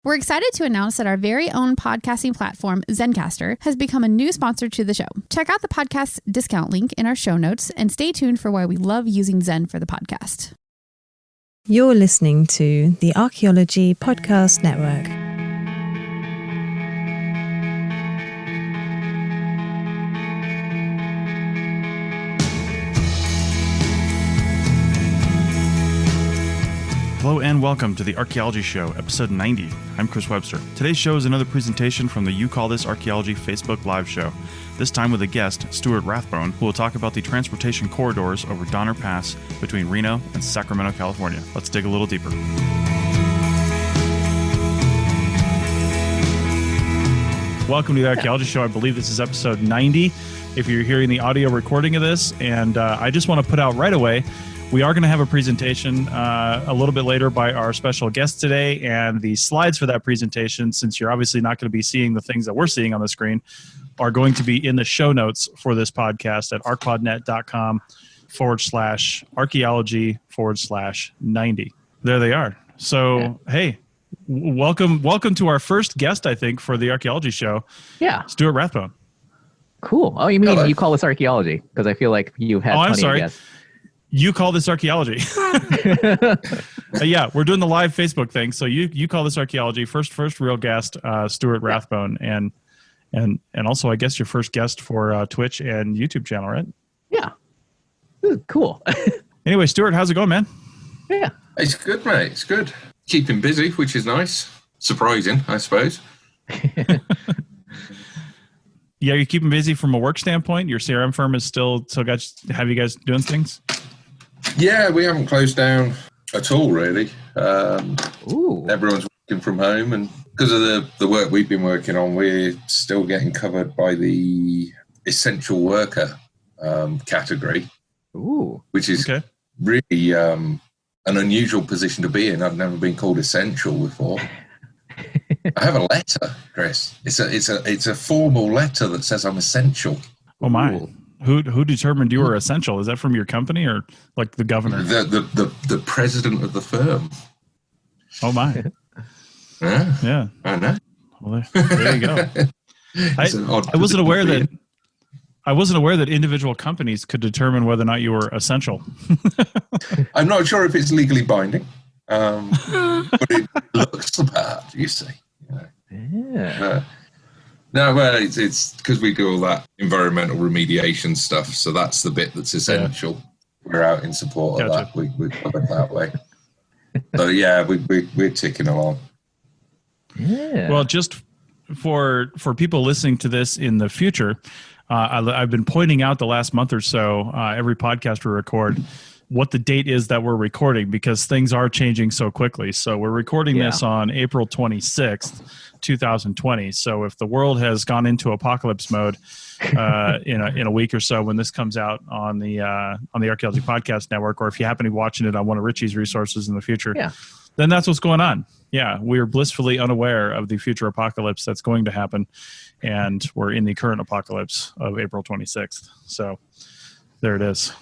We're excited to announce that our very own podcasting platform, Zencastr, has become a new sponsor to the show. Check out the podcast's discount link in our show notes and stay tuned for why we love using Zen for the podcast. You're listening to the Archaeology Podcast Network. Hello and welcome to the Archaeology Show, episode 90. I'm Chris Webster. Today's show is another presentation from the You Call This Archaeology Facebook Live show, this time with a guest, Stuart Rathbone, who will talk about the transportation corridors over Donner Pass between Reno and Sacramento, California. Let's dig a little deeper. Welcome to the Archaeology Show. I believe this is episode 90, if you're hearing the audio recording of this, and I just want to put out right away, we are going to have a presentation a little bit later by our special guest today, and the slides for that presentation, since you're obviously not going to be seeing the things that we're seeing on the screen, are going to be in the show notes for this podcast at archpodnet.com/archaeology/90. There they are. So, Hey, welcome to our first guest, I think, for the Archaeology Show. Yeah. Stuart Rathbone. Cool. Oh, you mean You Call This Archaeology? Because I feel like you've had plenty of guests. You Call This Archaeology. Yeah, we're doing the live Facebook thing. So you Call This Archaeology. First real guest, Stuart Rathbone, and also I guess your first guest for Twitch and YouTube channel, right? Yeah. Cool. Anyway, Stuart, how's it going, man? Yeah. It's good, mate. It's good. Keeping busy, which is nice. Surprising, I suppose. Yeah, you're keeping busy from a work standpoint. Your CRM firm is still have you guys doing things? Yeah, we haven't closed down at all, really. Everyone's working from home, and because of the work we've been working on, we're still getting covered by the essential worker category, which is really an unusual position to be in. I've never been called essential before. I have a letter, Chris. It's a formal letter that says I'm essential. Oh my! Ooh. Who determined you were essential? Is that from your company or like the governor? The president of the firm. Oh my! Yeah. I know. Well, there you go. I wasn't aware that individual companies could determine whether or not you were essential. I'm not sure if it's legally binding, but it looks the part, you see. Yeah. No, well, it's because we do all that environmental remediation stuff, so that's the bit that's essential. Yeah. We're out in support of that. We cover it that way. So yeah, we're ticking along. Yeah. Well, just for people listening to this in the future, I've been pointing out the last month or so, every podcast we record, what the date is that we're recording, because things are changing so quickly. So we're recording this on April 26th, 2020. So if the world has gone into apocalypse mode in a week or so when this comes out on the Archaeology Podcast Network, or if you happen to be watching it on one of Richie's resources in the future, then that's what's going on. Yeah, we're blissfully unaware of the future apocalypse that's going to happen, and we're in the current apocalypse of April 26th. So there it is.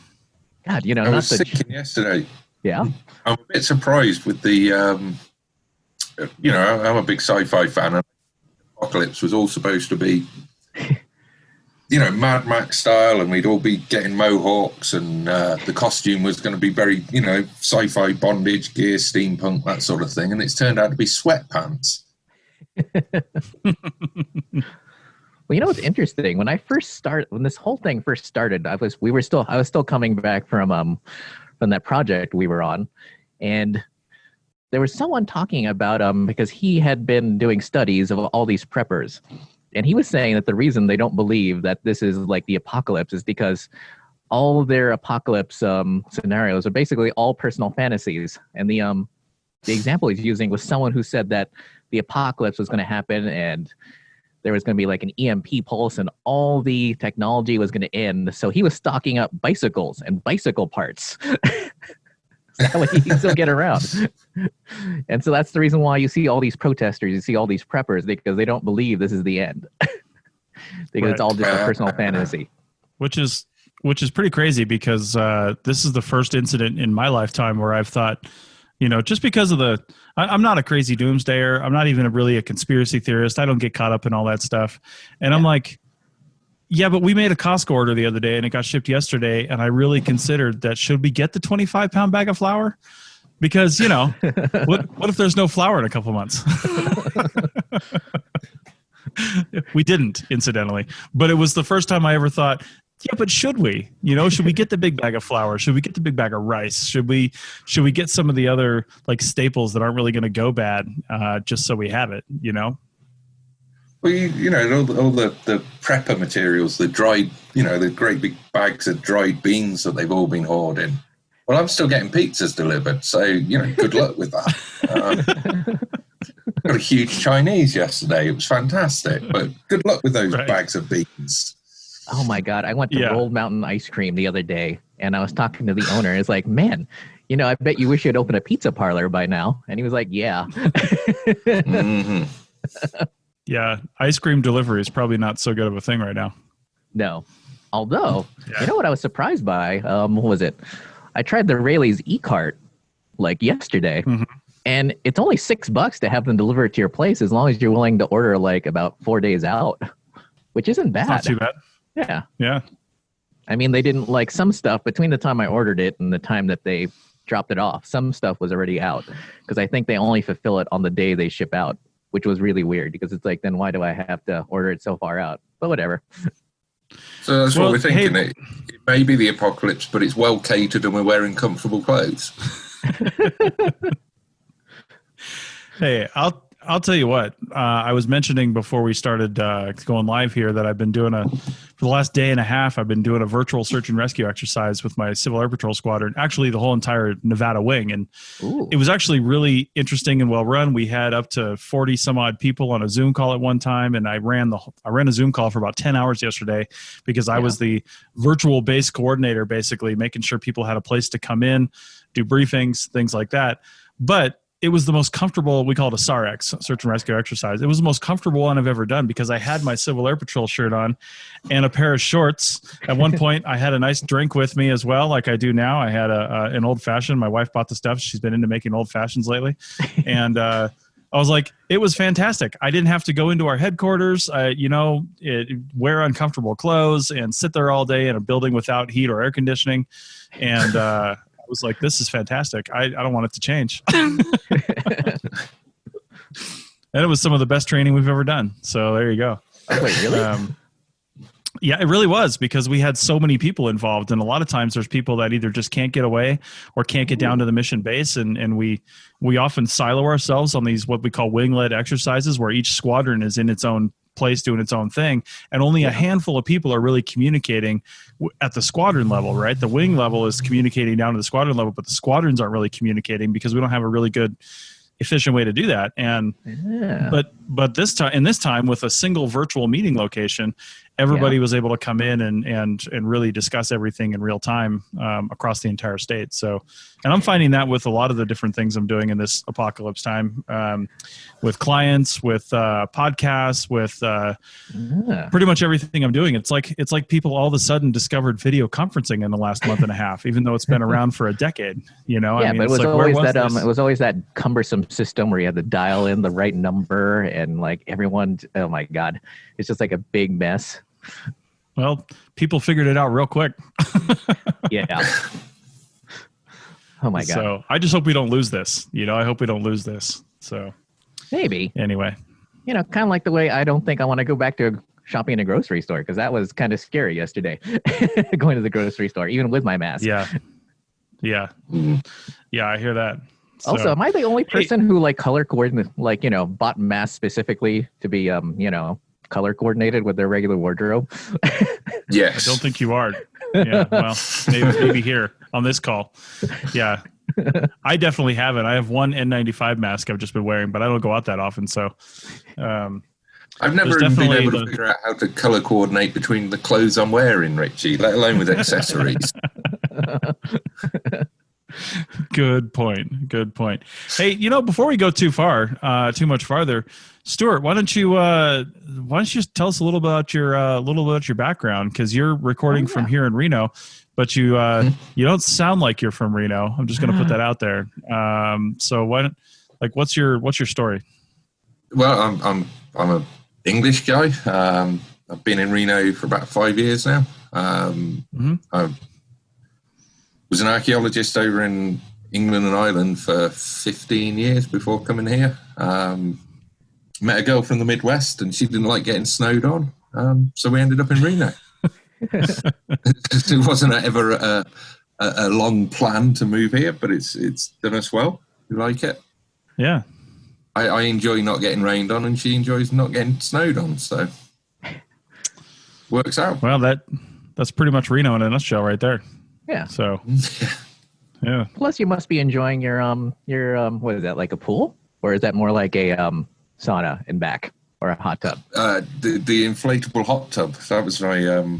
God, I was thinking yesterday. Yeah, I'm a bit surprised with the. I'm a big sci-fi fan, and Apocalypse was all supposed to be, Mad Max style, and we'd all be getting mohawks, and the costume was going to be very, sci-fi bondage gear, steampunk, that sort of thing, and it's turned out to be sweatpants. Well, what's interesting? When this whole thing first started, I was still coming back from that project we were on, and there was someone talking about because he had been doing studies of all these preppers, and he was saying that the reason they don't believe that this is like the apocalypse is because all their apocalypse scenarios are basically all personal fantasies, and the example he's using was someone who said that the apocalypse was going to happen and there was going to be like an EMP pulse and all the technology was going to end. So he was stocking up bicycles and bicycle parts. That way he can still get around. And so that's the reason why you see all these protesters, you see all these preppers, because they don't believe this is the end. Because it's all just a personal fantasy. Which is pretty crazy, because this is the first incident in my lifetime where I've thought, just because of I'm not a crazy doomsdayer. I'm not even really a conspiracy theorist. I don't get caught up in all that stuff. And I'm like, yeah, but we made a Costco order the other day and it got shipped yesterday. And I really considered that, should we get the 25-pound bag of flour? Because, you know, what if there's no flour in a couple months? We didn't, incidentally. But it was the first time I ever thought, yeah, but should we? You know, should we get the big bag of flour? Should we get the big bag of rice? Should we get some of the other like staples that aren't really going to go bad, just so we have it, you know? Well, you know, all the prepper materials, the dried, you know, the great big bags of dried beans that they've all been hoarding. Well, I'm still getting pizzas delivered, so, you know, good luck with that. Got a huge Chinese yesterday. It was fantastic, but good luck with those bags of beans. Oh my God. I went to Rolled Mountain Ice Cream the other day and I was talking to the owner. It's like, man, you know, I bet you wish you'd open a pizza parlor by now. And he was like, yeah. Mm-hmm. Yeah. Ice cream delivery is probably not so good of a thing right now. No. Although, you know what I was surprised by? What was it? I tried the Rayleigh's e-cart like yesterday. Mm-hmm. And it's only $6 to have them deliver it to your place as long as you're willing to order like about 4 days out, which isn't bad. Not too bad. Yeah. Yeah. I mean, they didn't like some stuff between the time I ordered it and the time that they dropped it off. Some stuff was already out because I think they only fulfill it on the day they ship out, which was really weird because it's like, then why do I have to order it so far out? But whatever. So that's what we're thinking. Hey, it may be the apocalypse, but it's well catered and we're wearing comfortable clothes. Hey, I'll tell you what, I was mentioning before we started going live here that I've been doing for the last day and a half, I've been doing a virtual search and rescue exercise with my Civil Air Patrol squadron, actually the whole entire Nevada wing. And It was actually really interesting and well run. We had up to 40 some odd people on a Zoom call at one time. And I ran a Zoom call for about 10 hours yesterday because I was the virtual base coordinator, basically making sure people had a place to come in, do briefings, things like that. But it was the most comfortable, we call it a SAREX, search and rescue exercise. It was the most comfortable one I've ever done because I had my Civil Air Patrol shirt on and a pair of shorts. At one point, I had a nice drink with me as well, like I do now. I had an old fashioned. My wife bought the stuff. She's been into making old fashions lately. And I was like, it was fantastic. I didn't have to go into our headquarters, wear uncomfortable clothes and sit there all day in a building without heat or air conditioning. And was like, this is fantastic. I don't want it to change. And it was some of the best training we've ever done. So there you go. Oh, wait, really? Yeah, it really was because we had so many people involved. And a lot of times there's people that either just can't get away or can't get down to the mission base. And we often silo ourselves on these, what we call wing-led exercises, where each squadron is in its own place doing its own thing, and only a handful of people are really communicating at the squadron level, right? The wing level is communicating down to the squadron level, but the squadrons aren't really communicating because we don't have a really good efficient way to do that. And but this time with a single virtual meeting location, everybody was able to come in and really discuss everything in real time across the entire state. So, and I'm finding that with a lot of the different things I'm doing in this apocalypse time, with clients, with podcasts, with pretty much everything I'm doing. It's like people all of a sudden discovered video conferencing in the last month and a half, even though it's been around for a decade. You know, yeah, I mean, but it was always that cumbersome system where you had to dial in the right number and like everyone. Oh my God, it's just like a big mess. Well, people figured it out real quick. Yeah. Oh my God. So I just hope we don't lose this. You know, I hope we don't lose this. So maybe. Anyway. You know, kind of like the way I don't think I want to go back to shopping in a grocery store because that was kind of scary yesterday, going to the grocery store, even with my mask. Yeah. Yeah. Yeah, I hear that. So, also, am I the only person who like color coordinate, like, you know, bought masks specifically to be, you know, color coordinated with their regular wardrobe? Yes. I don't think you are. Yeah, well, maybe here on this call. Yeah. I definitely haven't. I have one N95 mask I've just been wearing, but I don't go out that often. So I've never even been able to figure out how to color coordinate between the clothes I'm wearing, Richie, let alone with accessories. Good point. Good point. Hey, you know, before we go too much farther, Stuart, why don't you just tell us a little about your background, because you're recording from here in Reno, but you don't sound like you're from Reno. I'm just going to put that out there. So why Like, what's your story? Well, I'm a English guy. I've been in Reno for about 5 years now. I was an archaeologist over in England and Ireland for 15 years before coming here. Met a girl from the Midwest, and she didn't like getting snowed on, so we ended up in Reno. It wasn't ever a long plan to move here, but it's done us well. We like it. Yeah. I enjoy not getting rained on, and she enjoys not getting snowed on, so works out. Well, that's pretty much Reno in a nutshell right there. Yeah. So, yeah. Plus, you must be enjoying your what is that, like a pool? Or is that more like a sauna in back or a hot tub? The inflatable hot tub. That was my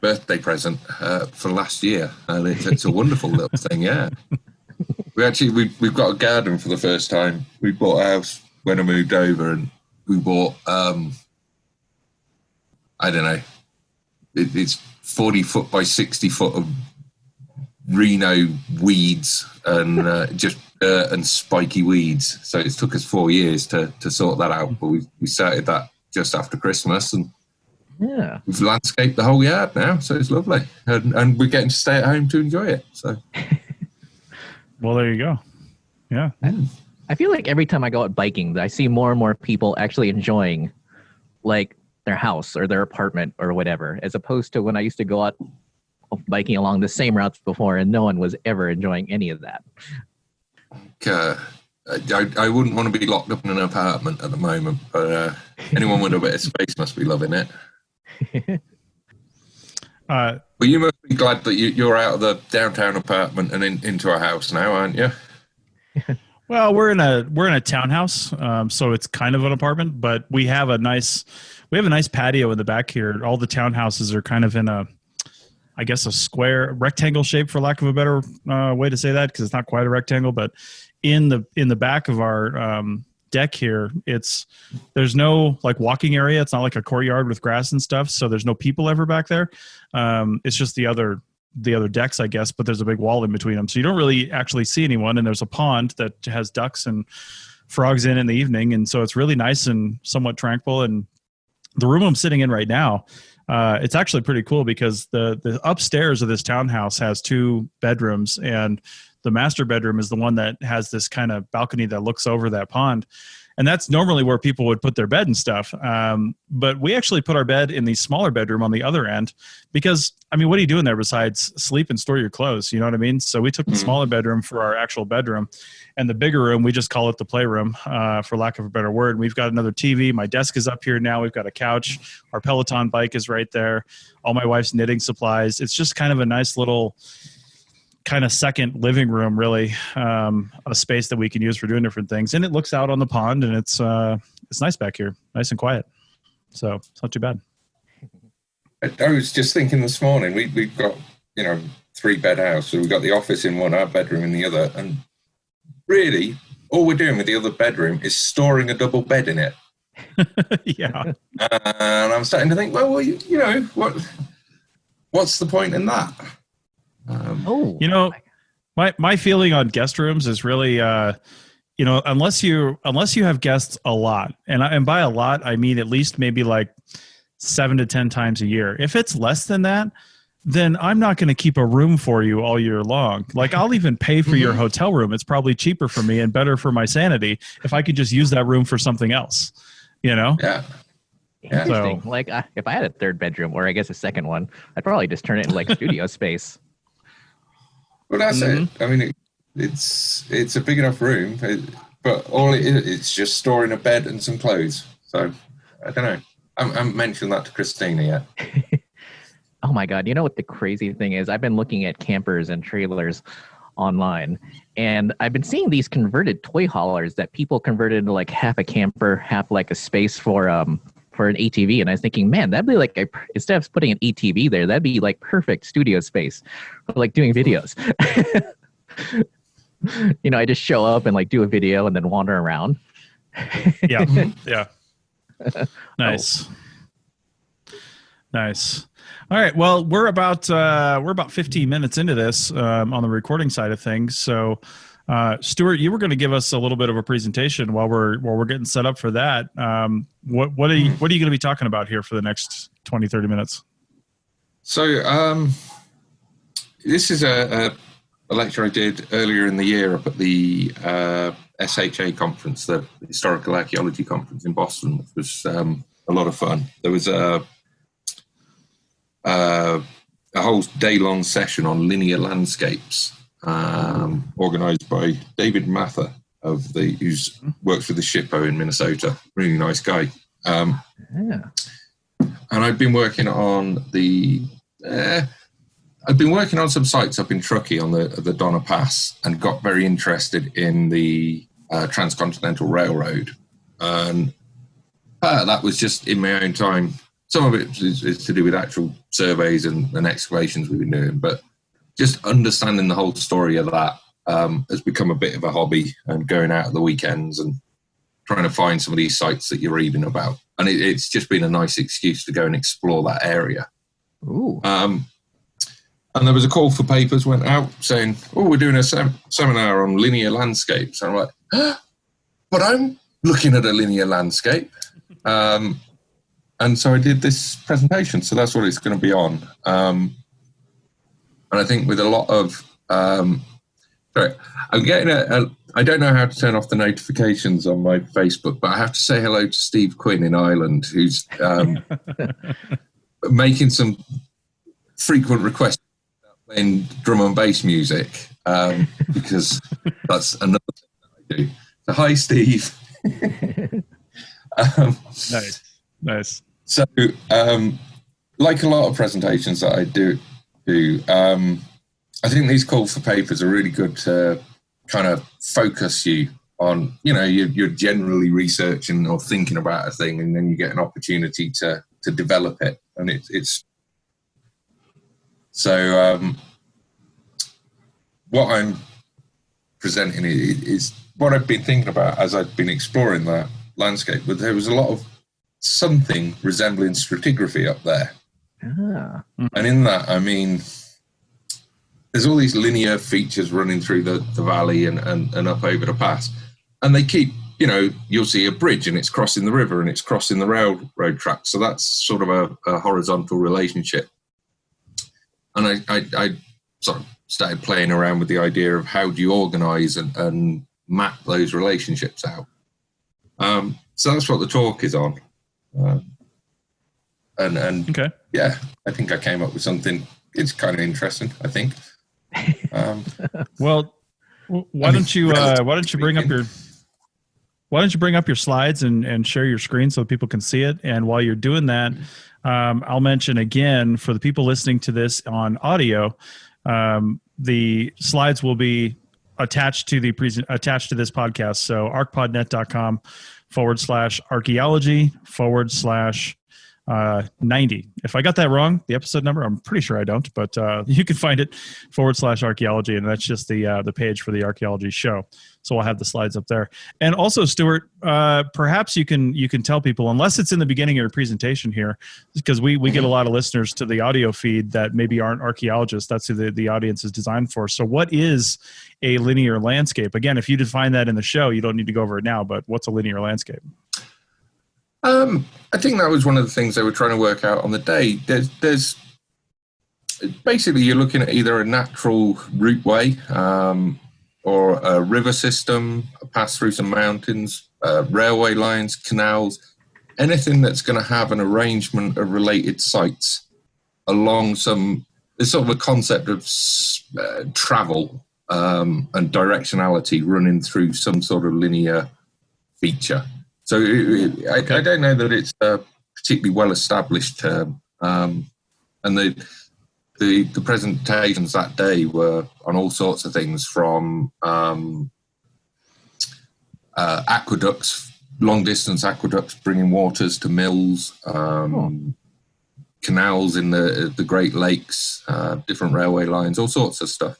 birthday present for last year. And it's a wonderful little thing, yeah. We've got a garden for the first time. We bought a house when I moved over, and we bought I don't know, it's 40 foot by 60 foot of Reno weeds and just and spiky weeds. So it took us 4 years to sort that out, but we started that just after Christmas, and yeah, we've landscaped the whole yard now, so it's lovely, and we're getting to stay at home to enjoy it. So, well, there you go. Yeah, I feel like every time I go out biking, I see more and more people actually enjoying like their house or their apartment or whatever, as opposed to when I used to go out biking along the same routes before and no one was ever enjoying any of that. I wouldn't want to be locked up in an apartment at the moment, but anyone with a bit of space must be loving it. Well, you must be glad that you're out of the downtown apartment and into a house now, aren't you? Well, we're in a townhouse, so it's kind of an apartment, but we have a nice patio in the back here. All the townhouses are kind of in a square rectangle shape, for lack of a better way to say that, because it's not quite a rectangle. But in the back of our deck here, there's no like walking area. It's not like a courtyard with grass and stuff, so there's no people ever back there. It's just the other decks, I guess, but there's a big wall in between them, so you don't really actually see anyone. And there's a pond that has ducks and frogs in the evening, and so it's really nice and somewhat tranquil. And the room I'm sitting in right now, it's actually pretty cool because the upstairs of this townhouse has 2 bedrooms, and the master bedroom is the one that has this kind of balcony that looks over that pond. And that's normally where people would put their bed and stuff. But we actually put our bed in the smaller bedroom on the other end because, I mean, what are you doing there besides sleep and store your clothes? You know what I mean? So we took the smaller bedroom for our actual bedroom, and the bigger room, we just call it the playroom, for lack of a better word. We've got another TV. My desk is up here now. We've got a couch. Our Peloton bike is right there. All my wife's knitting supplies. It's just kind of a nice little kind of second living room, really, a space that we can use for doing different things. And it looks out on the pond, and it's nice back here, nice and quiet. So it's not too bad. I was just thinking this morning, we've got, 3-bed house. So we've got the office in one, our bedroom in the other. And really, all we're doing with the other bedroom is storing a double bed in it. Yeah. And I'm starting to think, well, what's the point in that? My feeling on guest rooms is really, unless you have guests a lot, and by a lot, I mean at least maybe like 7 to 10 times a year. If it's less than that, then I'm not going to keep a room for you all year long. Like, I'll even pay for your hotel room. It's probably cheaper for me and better for my sanity if I could just use that room for something else, Yeah. Interesting. So, like, if I had a 3rd bedroom, or I guess a second one, I'd probably just turn it into like studio space. Well, that's it. I mean, it's a big enough room, but all it's just storing a bed and some clothes. So I don't know. I haven't mentioned that to Christina yet. Oh my God. You know what the crazy thing is? I've been looking at campers and trailers online, and I've been seeing these converted toy haulers that people converted into like half a camper, half like a space for an ATV. And I was thinking, man, that'd be like, instead of putting an ATV there, that'd be like perfect studio space for like doing videos. I just show up and like do a video and then wander around. Yeah. Yeah. Nice. Nice. All right. Well, we're about 15 minutes into this on the recording side of things. So Stuart, you were going to give us a little bit of a presentation while we're getting set up for that. What are you going to be talking about here for the next 20, 30 minutes? So this is a lecture I did earlier in the year up at the SHA conference, the Historical Archaeology Conference in Boston, which was a lot of fun. There was a whole day-long session on linear landscapes, organised by David Mather who works for the SHPO in Minnesota. Really nice guy. And I've been working on some sites up in Truckee on the Donner Pass, and got very interested in the Transcontinental Railroad. And that was just in my own time. Some of it is to do with actual surveys and excavations we've been doing, but just understanding the whole story of that has become a bit of a hobby, and going out at the weekends and trying to find some of these sites that you're reading about. And it's just been a nice excuse to go and explore that area. Ooh. And there was a call for papers went out saying, we're doing a seminar on linear landscapes. And I'm like, but I'm looking at a linear landscape. And so I did this presentation. So that's what it's going to be on. And I think with a lot of, sorry, I'm getting I don't know how to turn off the notifications on my Facebook, but I have to say hello to Steve Quinn in Ireland, who's making some frequent requests about playing drum and bass music, because that's another thing that I do. So hi, Steve. Nice. So, like a lot of presentations that I do, I think these calls for papers are really good to kind of focus you on, you're generally researching or thinking about a thing, and then you get an opportunity to develop it. And it's so what I'm presenting is what I've been thinking about as I've been exploring that landscape. But there was a lot of something resembling stratigraphy up there. And in that, I mean, there's all these linear features running through the valley and up over the pass. And they keep, you'll see a bridge and it's crossing the river and it's crossing the railroad tracks. So that's sort of a horizontal relationship. And I sort of started playing around with the idea of how do you organize and map those relationships out. So that's what the talk is on. And okay. Yeah, I think I came up with something. It's kind of interesting, I think. Well, why don't you bring up your slides and share your screen so people can see it? And while you're doing that, I'll mention again for the people listening to this on audio, the slides will be attached to this podcast. So arcpodnet.com/archaeology/90. If I got that wrong, the episode number, I'm pretty sure I don't, but you can find it /archaeology, and that's just the page for the archaeology show. So I'll have the slides up there. And also, Stuart, perhaps you can tell people, unless it's in the beginning of your presentation here, because we get a lot of listeners to the audio feed that maybe aren't archaeologists. That's who the audience is designed for. So what is a linear landscape? Again, if you define that in the show, you don't need to go over it now, but what's a linear landscape? I think that was one of the things they were trying to work out on the day. There's basically, you're looking at either a natural routeway or a river system, a pass through some mountains, railway lines, canals, anything that's going to have an arrangement of related sites along there's sort of a concept of travel and directionality running through some sort of linear feature. So I don't know that it's a particularly well-established term. And the presentations that day were on all sorts of things, from aqueducts, long-distance aqueducts bringing waters to mills, canals in the Great Lakes, different railway lines, all sorts of stuff.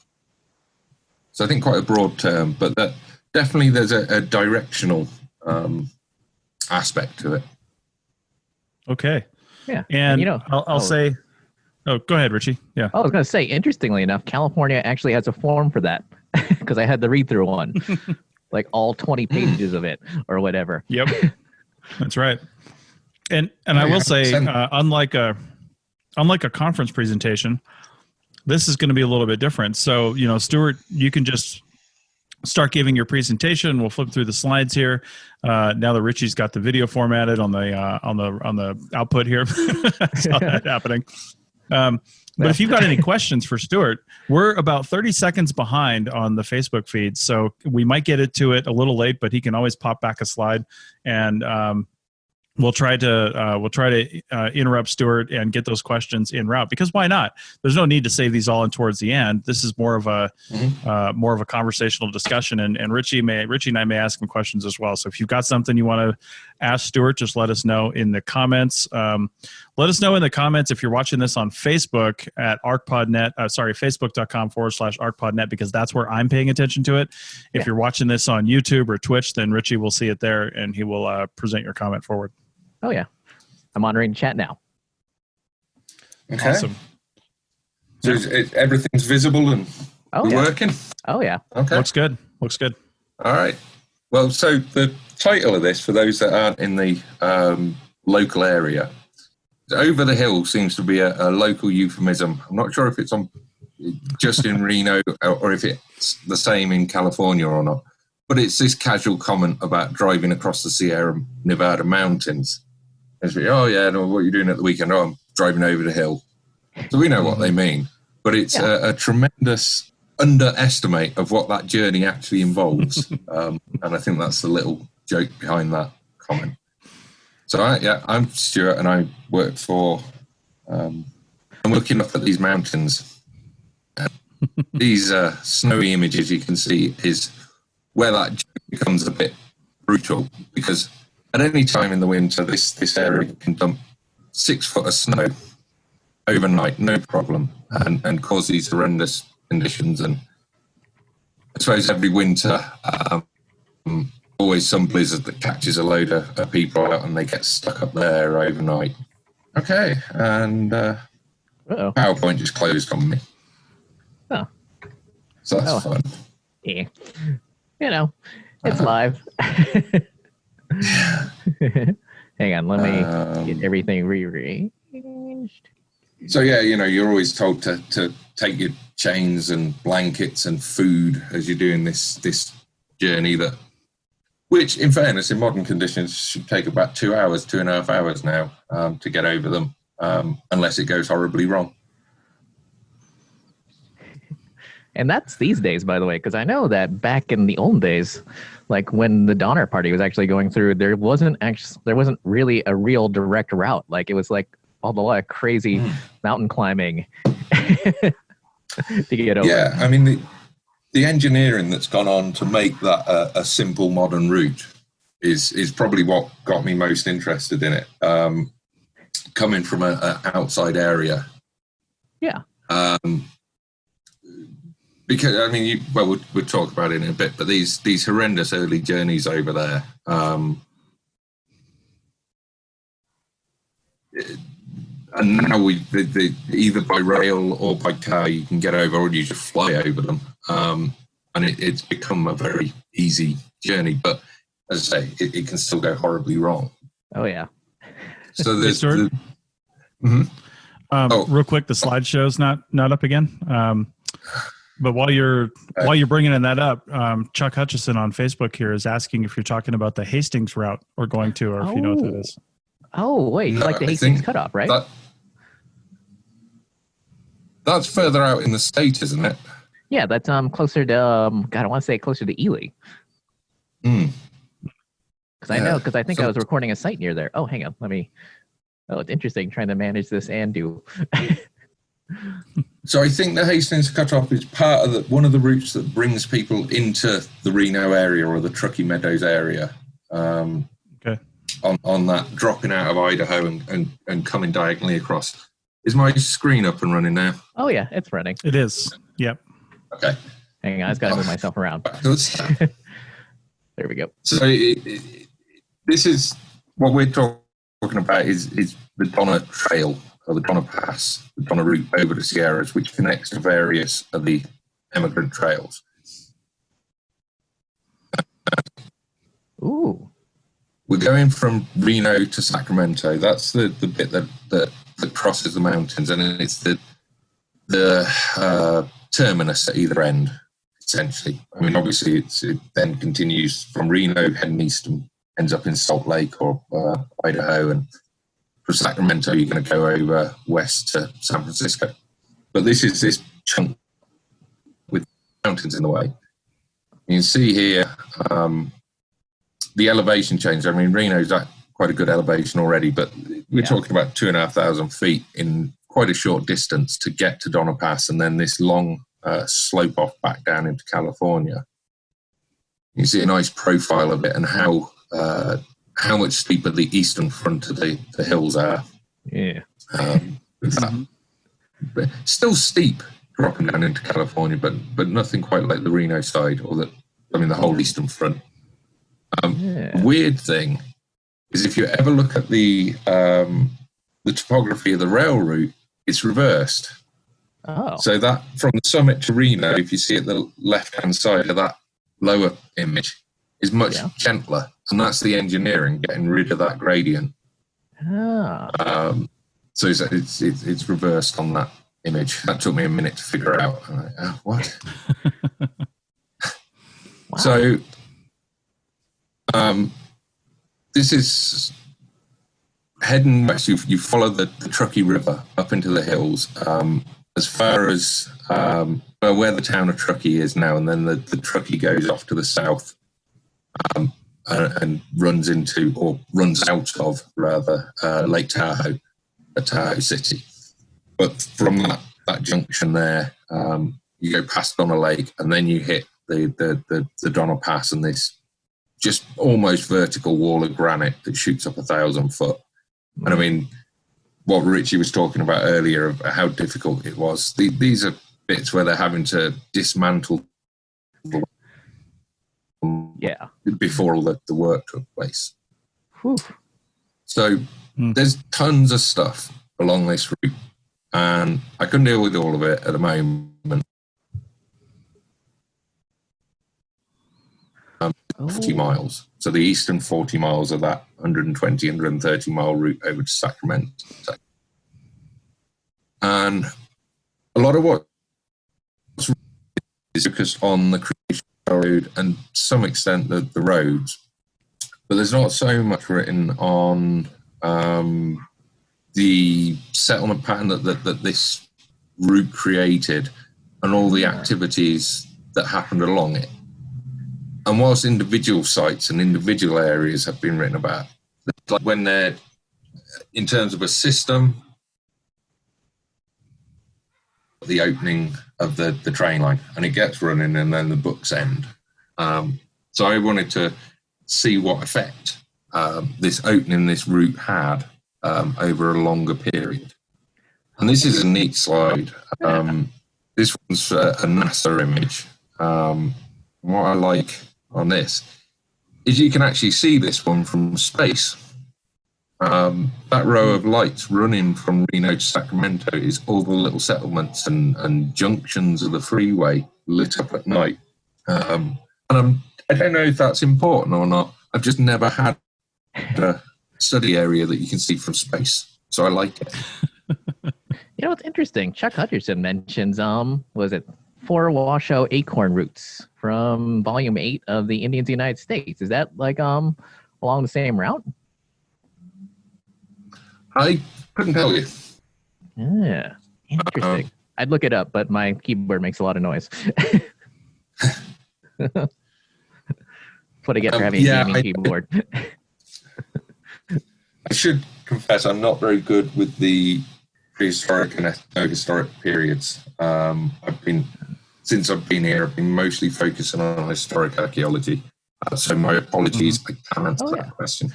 So I think quite a broad term, but that definitely there's a directional aspect to it. Okay. Yeah. And I'll say, oh, go ahead, Richie. Yeah. I was going to say, interestingly enough, California actually has a form for that. because I had the read through one, like all 20 pages of it or whatever. Yep, that's right. And I will say, unlike a conference presentation, this is going to be a little bit different. So, Stuart, you can just start giving your presentation. We'll flip through the slides here. Now that Richie's got the video formatted on the output here, I saw that happening. But if you've got any questions for Stuart, we're about 30 seconds behind on the Facebook feed, so we might get to it a little late, but he can always pop back a slide, and we'll try to interrupt Stuart and get those questions en route, because why not? There's no need to save these all in towards the end. This is more of a conversational discussion, and Richie and I may ask him questions as well. So if you've got something you want to ask Stuart, just let us know in the comments. Let us know in the comments if you're watching this on Facebook at ArcPodNet. Facebook.com/ArcPodNet, because that's where I'm paying attention to it. If you're watching this on YouTube or Twitch, then Richie will see it there, and he will present your comment forward. Oh, yeah. I'm monitoring chat now. Okay. Awesome. So everything's visible and working? Oh, yeah. Okay. Looks good. All right. Well, so the title of this, for those that aren't in the local area, over the hill seems to be a local euphemism. I'm not sure if it's on just in Reno or if it's the same in California or not. But it's this casual comment about driving across the Sierra Nevada mountains. It's like, oh, yeah, no, what are you doing at the weekend? Oh, I'm driving over the hill. So we know what they mean. But it's a tremendous underestimate of what that journey actually involves. And I think that's the little joke behind that comment. So, I'm Stuart, and I work for... I'm looking up at these mountains. These snowy images you can see is where that journey becomes a bit brutal, because at any time in the winter, this area can dump 6 foot of snow overnight, no problem, and cause these horrendous conditions. And I suppose every winter, always some blizzard that catches a load of people out and they get stuck up there overnight. Okay, and PowerPoint just closed on me. Oh. So that's fun. Yeah. It's live. Hang on, let me get everything rearranged. So you're always told to take your chains and blankets and food as you're doing this journey, which in fairness, in modern conditions, should take about 2.5 hours now to get over them, unless it goes horribly wrong. And that's these days, by the way, because I know that back in the old days, like when the Donner Party was actually going through, there wasn't really a real direct route. Like it was like a lot of crazy mountain climbing to get over. Yeah, I mean the engineering that's gone on to make that a simple modern route is probably what got me most interested in it. Coming from an outside area. Yeah. Because we'll talk about it in a bit, but these horrendous early journeys over there, and now either by rail or by car you can get over, or you just fly over them, and it's become a very easy journey. But as I say, it can still go horribly wrong. Oh yeah. So there's real quick, the slideshow's not up again. But while you're bringing that up, Chuck Hutchison on Facebook here is asking if you're talking about the Hastings route we're going to, or if you know what that is. Oh, wait, like the Hastings cutoff, right? That's further out in the state, isn't it? Yeah, that's closer to I want to say closer to Ely. Because I think I was recording a site near there. Oh, hang on, it's interesting trying to manage this and do. So I think the Hastings cutoff is part of one of the routes that brings people into the Reno area or the Truckee Meadows area. Okay. On that dropping out of Idaho and coming diagonally across. Is my screen up and running now? Oh yeah, it's running. It is. Yep. Okay. Hang on, I just got to move myself around. There we go. So this is what we're talking about is the Donner Trail, or the Donner Pass, the Donner route over the Sierras, which connects to various of the emigrant trails. Ooh. We're going from Reno to Sacramento. That's the bit that crosses the mountains, and it's the terminus at either end, essentially. I mean, obviously, it then continues from Reno, heading east, and ends up in Salt Lake or Idaho, and from Sacramento, you're going to go over west to San Francisco. But this is this chunk with mountains in the way. You can see here the elevation change. I mean, Reno's at quite a good elevation already, but we're talking about 2,500 feet in quite a short distance to get to Donner Pass, and then this long slope off back down into California. You see a nice profile of it and how much steeper the eastern front of the hills are. Yeah. Still steep dropping down into California, but nothing quite like the Reno side or the whole eastern front. Weird thing is if you ever look at the topography of the rail route, it's reversed. Oh. So that from the summit to Reno, if you see at the left-hand side of that lower image, is much gentler, and that's the engineering getting rid of that gradient. So it's reversed on that image. That took me a minute to figure out. I'm like, oh, what? Wow. So this is heading west. You follow the Truckee River up into the hills as far as where the town of Truckee is now, and then the Truckee goes off to the south and runs out of Lake Tahoe, Tahoe City. But from that junction there, you go past Donner Lake, and then you hit the Donner Pass and this just almost vertical wall of granite that shoots up 1,000 foot. And I mean, what Richie was talking about earlier of how difficult it was. These are bits where they're having to dismantle before all the work took place. Whew. So there's tons of stuff along this route, and I couldn't deal with all of it at the moment. 40 miles. So the eastern 40 miles of that 120, 130 mile route over to Sacramento. And a lot of what is focused on the Creation Road and to some extent the roads, but there's not so much written on the settlement pattern that this route created and all the activities that happened along it. And whilst individual sites and individual areas have been written about, like when they're in terms of a system, the opening of the train line, and it gets running and then the books end. So I wanted to see what effect this opening this route had over a longer period. And this is a neat slide. This one's a NASA image. What I like on this is you can actually see this one from space. That row of lights running from Reno to Sacramento is all the little settlements and junctions of the freeway lit up at night. And I don't know if that's important or not. I've just never had a study area that you can see from space, so I like it. You know what's interesting? Chuck Hutcherson mentions was it 4 Washoe acorn roots from Volume 8 of the Indians of the United States. Is that like along the same route? I couldn't tell you. Yeah, interesting. I'd look it up, but my keyboard makes a lot of noise. That's what I get for having a gaming keyboard. I should confess I'm not very good with the prehistoric and historic periods. Since I've been here, I've been mostly focusing on historic archaeology. So my apologies, I can't answer that question.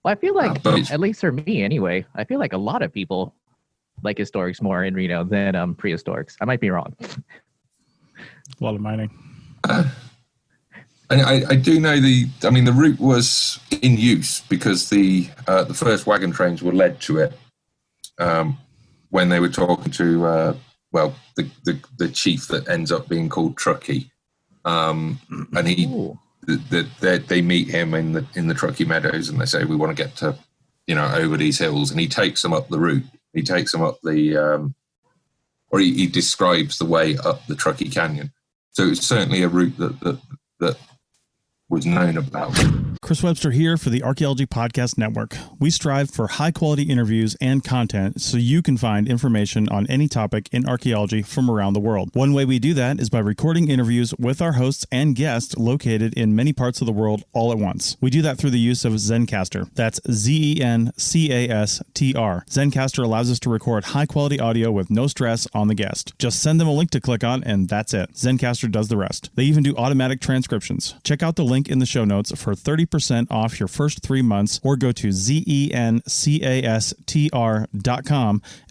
Well, I feel like, at least for me anyway, I feel like a lot of people like historics more in Reno than prehistorics. I might be wrong. A lot of mining. And I do know the route was in use because the first wagon trains were led to it when they were talking to the chief that ends up being called Truckee, and they meet him in the Truckee Meadows, and they say, we want to get to, over these hills, and he takes them up the route. He takes them up the, or he describes the way up the Truckee Canyon. So it's certainly a route that was known about. Chris Webster here for the Archaeology Podcast Network. We strive for high-quality interviews and content so you can find information on any topic in archaeology from around the world. One way we do that is by recording interviews with our hosts and guests located in many parts of the world all at once. We do that through the use of Zencastr. That's Zencastr. Zencastr allows us to record high-quality audio with no stress on the guest. Just send them a link to click on, and that's it. Zencastr does the rest. They even do automatic transcriptions. Check out the link in the show notes for 30% off your first 3 months, or go to zencastr.com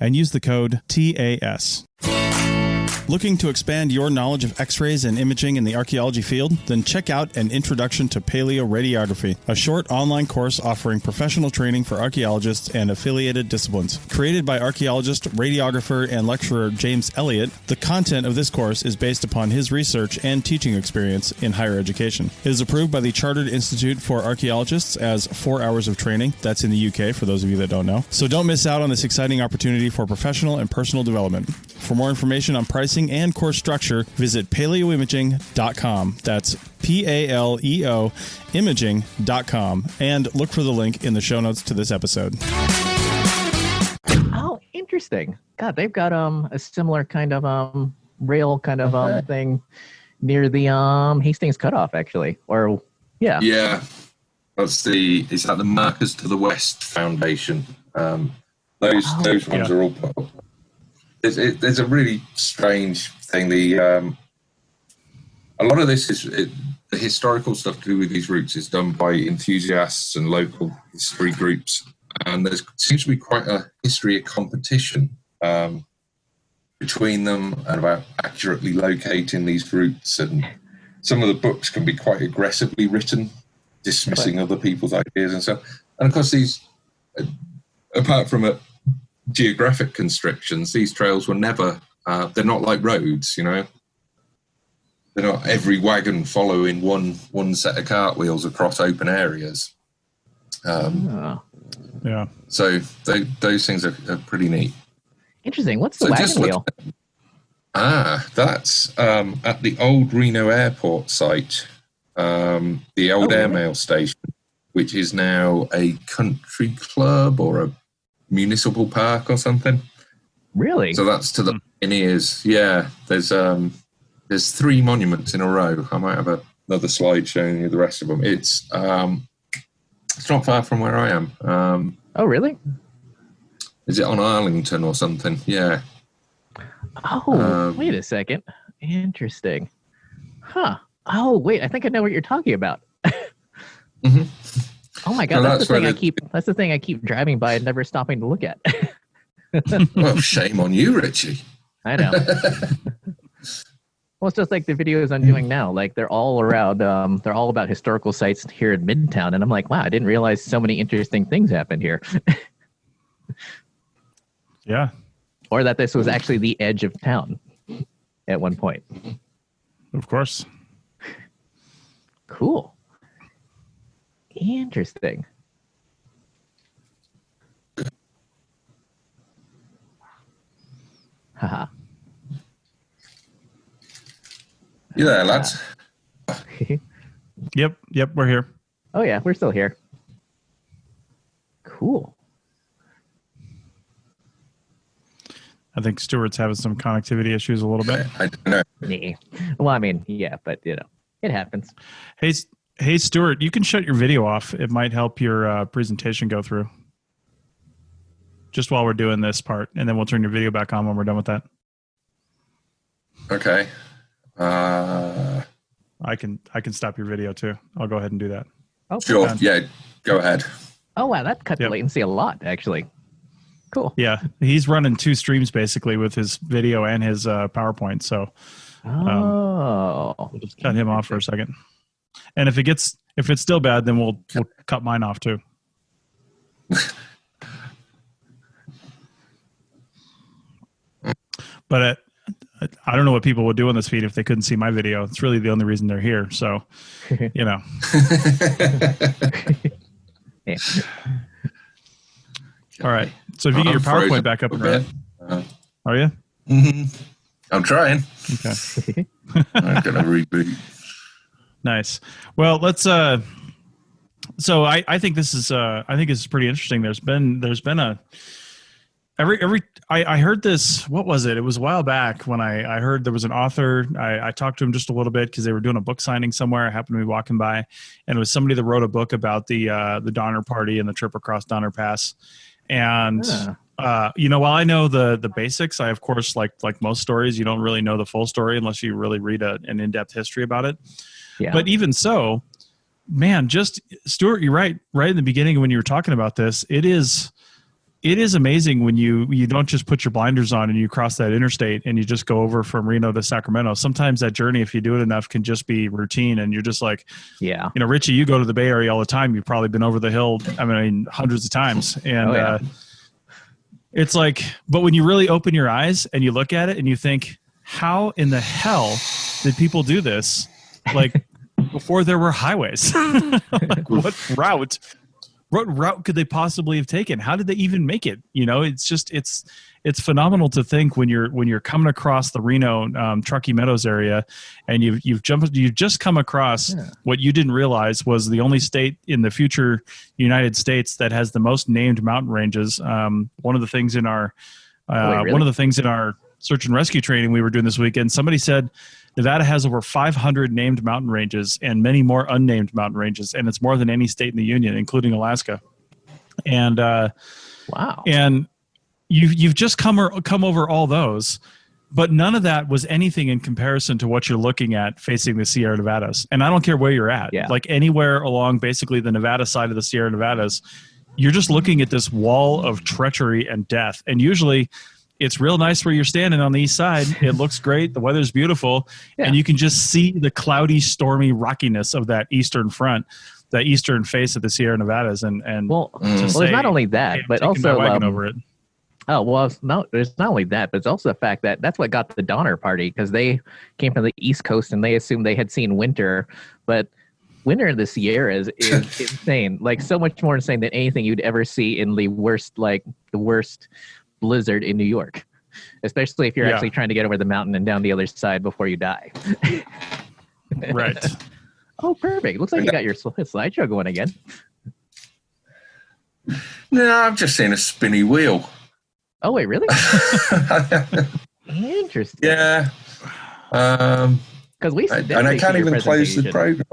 and use the code TAS. Looking to expand your knowledge of X-rays and imaging in the archaeology field? Then check out An Introduction to Paleoradiography, a short online course offering professional training for archaeologists and affiliated disciplines. Created by archaeologist, radiographer, and lecturer James Elliott, the content of this course is based upon his research and teaching experience in higher education. It is approved by the Chartered Institute for Archaeologists as 4 hours of training. That's in the UK, for those of you that don't know. So don't miss out on this exciting opportunity for professional and personal development. For more information on pricing and course structure, visit paleoimaging.com. That's PALEO imaging.com, and look for the link in the show notes to this episode. Oh, interesting. God, they've got a similar kind of rail kind of thing near the Hastings Cutoff, actually. Or yeah. Yeah. Is that the Markers to the West Foundation? Those ones are all put up. There's a really strange thing. A lot of this is the historical stuff to do with these routes is done by enthusiasts and local history groups, and there seems to be quite a history of competition between them and about accurately locating these routes. And some of the books can be quite aggressively written, dismissing other people's ideas and stuff. And of course, these, apart from geographic constrictions, these trails were never, they're not like roads, They're not every wagon following one set of cartwheels across open areas. Yeah. So those things are pretty neat. Interesting. What's the wagon wheel? That's at the old Reno airport site, the old airmail station, which is now a country club or a municipal park or something. Really? So that's to the pioneers. Yeah, there's 3 monuments in a row. I might have another slide showing you the rest of them. It's not far from where I am. Oh, really? Is it on Arlington or something? Yeah. Oh, wait a second. Interesting. Huh. Oh, wait. I think I know what you're talking about. Mm-hmm. Oh my God, that's the thing I keep driving by and never stopping to look at. Well, shame on you, Richie. I know. Well, it's just like the videos I'm doing now. Like they're all around. They're all about historical sites here in Midtown, and I'm like, wow, I didn't realize so many interesting things happened here. Yeah. Or that this was actually the edge of town at one point. Of course. Cool. Interesting. Haha. You there, lads? Yep, we're here. Oh yeah, we're still here. Cool. I think Stuart's having some connectivity issues a little bit. I don't know. Well, I mean, yeah, but it happens. Hey, Stuart, you can shut your video off. It might help your presentation go through. Just while we're doing this part, and then we'll turn your video back on when we're done with that. Okay. I can stop your video too. I'll go ahead and do that. Oh, sure. Yeah, go ahead. Oh wow, that cut the latency a lot, actually. Cool. Yeah, he's running 2 streams basically with his video and his PowerPoint. So we'll just cut him off for a second. And if it's still bad, then we'll cut mine off too. But I don't know what people would do on this feed if they couldn't see my video. It's really the only reason they're here. So, you know. Yeah. All right. So if you get your PowerPoint back up and running. Are you? Mm-hmm. I'm trying. Okay. I'm going to reboot. Nice. Well, let's so I think this is pretty interesting. There's been a I heard this, what was it? It was a while back when I heard there was an author. I talked to him just a little bit because they were doing a book signing somewhere. I happened to be walking by, and it was somebody that wrote a book about the Donner Party and the trip across Donner Pass. And while I know the basics, I of course like most stories, you don't really know the full story unless you really read an in-depth history about it. Yeah. But even so, man, just Stuart, you're right in the beginning when you were talking about this. It is amazing when you don't just put your blinders on and you cross that interstate and you just go over from Reno to Sacramento. Sometimes that journey, if you do it enough, can just be routine, and you're just like, yeah, Richie, you go to the Bay Area all the time. You've probably been over the hill, I mean, hundreds of times. And it's like, but when you really open your eyes and you look at it and you think, how in the hell did people do this? Like before there were highways, like, what route could they possibly have taken? How did they even make it? It's just, it's phenomenal to think when you're coming across the Reno, Truckee Meadows area, and you've just come across what you didn't realize was the only state in the future United States that has the most named mountain ranges. One of the things in our search and rescue training we were doing this weekend, somebody said Nevada has over 500 named mountain ranges and many more unnamed mountain ranges, and it's more than any state in the union, including Alaska. And wow! And you've just come over all those, but none of that was anything in comparison to what you're looking at facing the Sierra Nevadas. And I don't care where you're at, like anywhere along basically the Nevada side of the Sierra Nevadas, you're just looking at this wall of treachery and death. And usually, it's real nice where you're standing on the east side. It looks great. The weather's beautiful. And you can just see the cloudy, stormy rockiness of that eastern front, the eastern face of the Sierra Nevadas. And it's not only that, but also over it. Oh, well, it's not only that, but it's also the fact that that's what got the Donner Party, because they came from the East Coast and they assumed they had seen winter. But winter in the Sierras is insane. Like so much more insane than anything you'd ever see in the worst blizzard in New York, especially if you're actually trying to get over the mountain and down the other side before you die. Right. Oh, perfect. Looks like you got your slideshow going again. No, I've just seen a spinny wheel. Oh, wait, really? Interesting. Yeah. Because and I can't even close the program.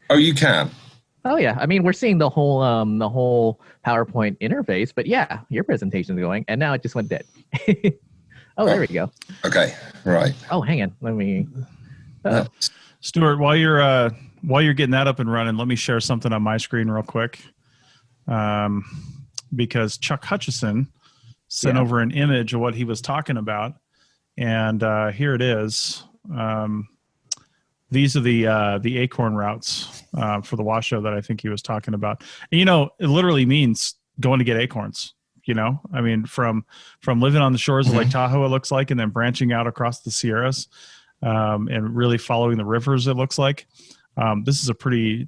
Oh, you can? Oh yeah, I mean we're seeing the whole PowerPoint interface, but yeah, your presentation's going, and now it just went dead. Oh, there we go. Okay, right. Oh, hang on, let me. Stuart, while you're getting that up and running, let me share something on my screen real quick, because Chuck Hutchison sent over an image of what he was talking about, and here it is. These are the acorn routes for the Washoe that I think he was talking about. And, it literally means going to get acorns. I mean, from living on the shores of Lake Tahoe, it looks like, and then branching out across the Sierras, and really following the rivers. It looks like this is a pretty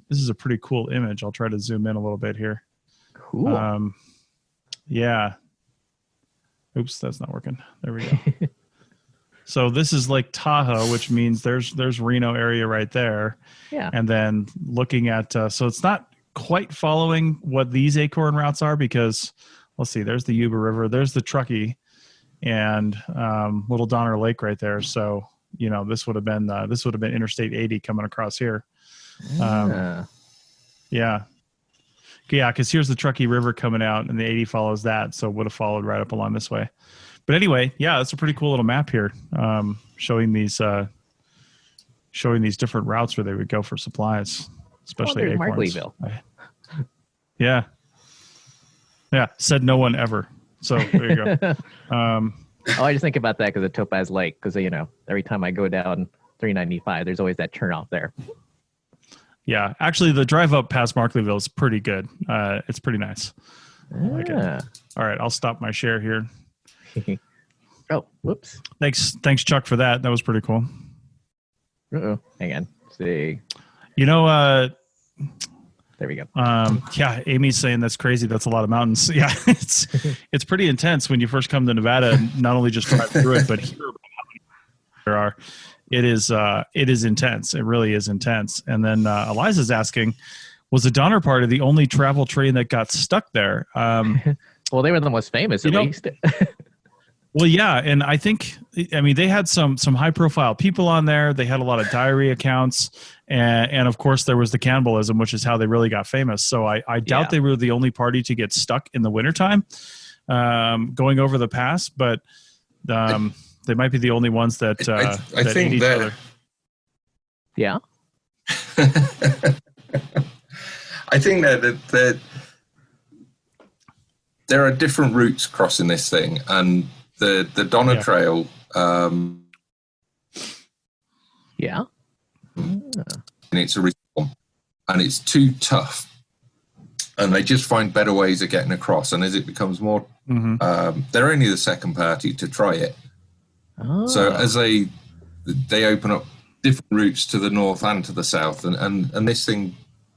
cool image. I'll try to zoom in a little bit here. Cool. Yeah. Oops, that's not working. There we go. So this is Lake Tahoe, which means there's Reno area right there. Yeah. And then looking at, so it's not quite following what these acorn routes are, because let's see, there's the Yuba River, there's the Truckee, and Little Donner Lake right there. So, this would have been Interstate 80 coming across here. Yeah. Because here's the Truckee River coming out, and the 80 follows that. So it would have followed right up along this way. But anyway, yeah, that's a pretty cool little map here, showing these different routes where they would go for supplies, especially acorns. Markleeville. Yeah. Said no one ever. So there you go. I just think about that because of Topaz Lake, because every time I go down 395, there's always that turnoff there. Yeah, actually, the drive up past Markleeville is pretty good. It's pretty nice. I like it. All right, I'll stop my share here. Oh, whoops. Thanks, Chuck, for that. That was pretty cool. Uh-oh. Hang on. Let's see. You know, there we go. Yeah, Amy's saying that's crazy. That's a lot of mountains. Yeah, it's pretty intense when you first come to Nevada. And not only just drive through it, but hear about how many there are. It is intense. It really is intense. And then Eliza's asking, was the Donner Party the only travel train that got stuck there? Well, they were the most famous, at least. Well, yeah, and I think, I mean, they had some high-profile people on there. They had a lot of diary accounts, and of course, there was the cannibalism, which is how they really got famous. So I doubt they were the only party to get stuck in the wintertime going over the pass, but they might be the only ones that I think ate each other. Yeah. I think that there are different routes crossing this thing, and the Donner Trail. And it's a reform, and it's too tough, and they just find better ways of getting across. And as it becomes more, they're only the second party to try it. Oh. So as they open up different routes to the north and to the south, and this thing,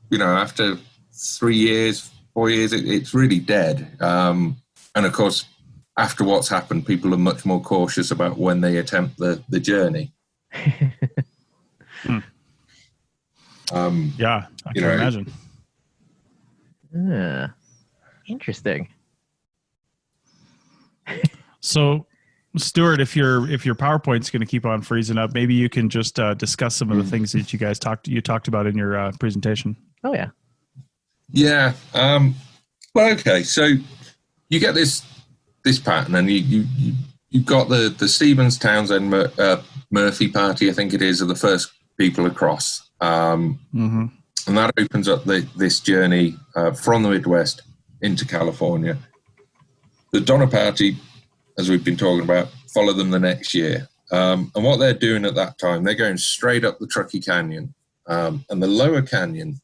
you know, after 3 years, 4 years, it's really dead. And of course, after what's happened, people are much more cautious about when they attempt the journey. Yeah, I can imagine. Interesting. So, Stuart, if your PowerPoint's going to keep on freezing up, maybe you can just discuss some of the things that you guys talked about in your presentation. Oh yeah. Yeah. Well, okay. So you get this pattern, and you've got the Stevens, Townsend, Murphy party, I think it is, are the first people across. And that opens up this journey from the Midwest into California. The Donner Party, as we've been talking about, follow them the next year. And what they're doing at that time, they're going straight up the Truckee Canyon. And the lower canyon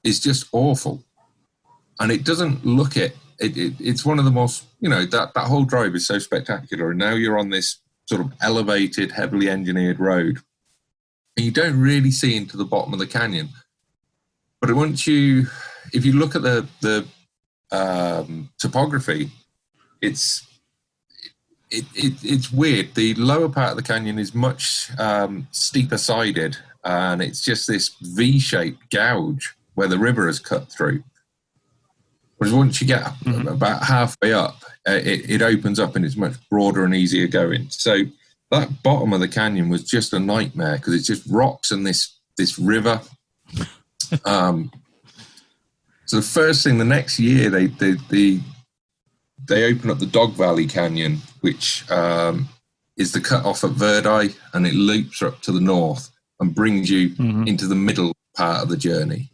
is just awful. And it doesn't look it. It's one of the most, you know, that whole drive is so spectacular. And now you're on this sort of elevated, heavily engineered road. And you don't really see into the bottom of the canyon. But if you look at the topography, it's weird. The lower part of the canyon is much steeper sided, and it's just this V-shaped gouge where the river has cut through. Whereas once you get about halfway up, it opens up and it's much broader and easier going. So that bottom of the canyon was just a nightmare because it's just rocks and this river. So the first thing, the next year, they open up the Dog Valley Canyon, which is the cutoff at Verdi, and it loops up to the north and brings you into the middle part of the journey.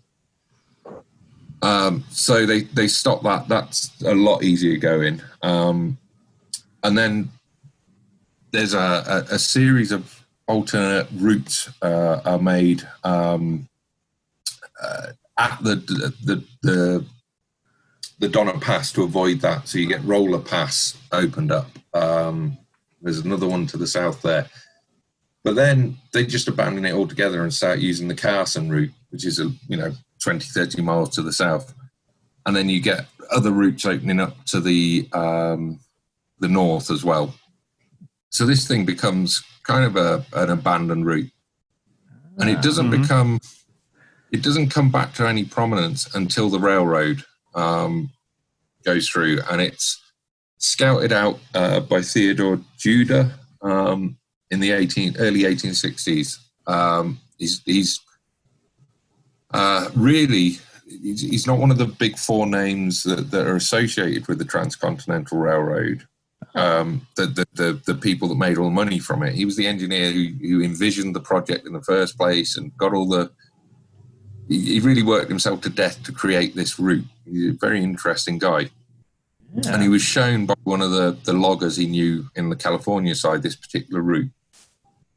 So they stop that. That's a lot easier going. And then there's a series of alternate routes are made at the Donner Pass to avoid that. So you get Roller Pass opened up. There's another one to the south there. But then they just abandon it altogether and start using the Carson route, which is 20, 30 miles to the south. And then you get other routes opening up to the north as well. So this thing becomes kind of an abandoned route. And it doesn't come back to any prominence until the railroad goes through. And it's scouted out by Theodore Judah in the early 1860s. He's not one of the big four names that are associated with the Transcontinental Railroad. The people that made all the money from it. He was the engineer who envisioned the project in the first place and got all the. He really worked himself to death to create this route. He's a very interesting guy. Yeah. And he was shown by one of the loggers he knew in the California side this particular route.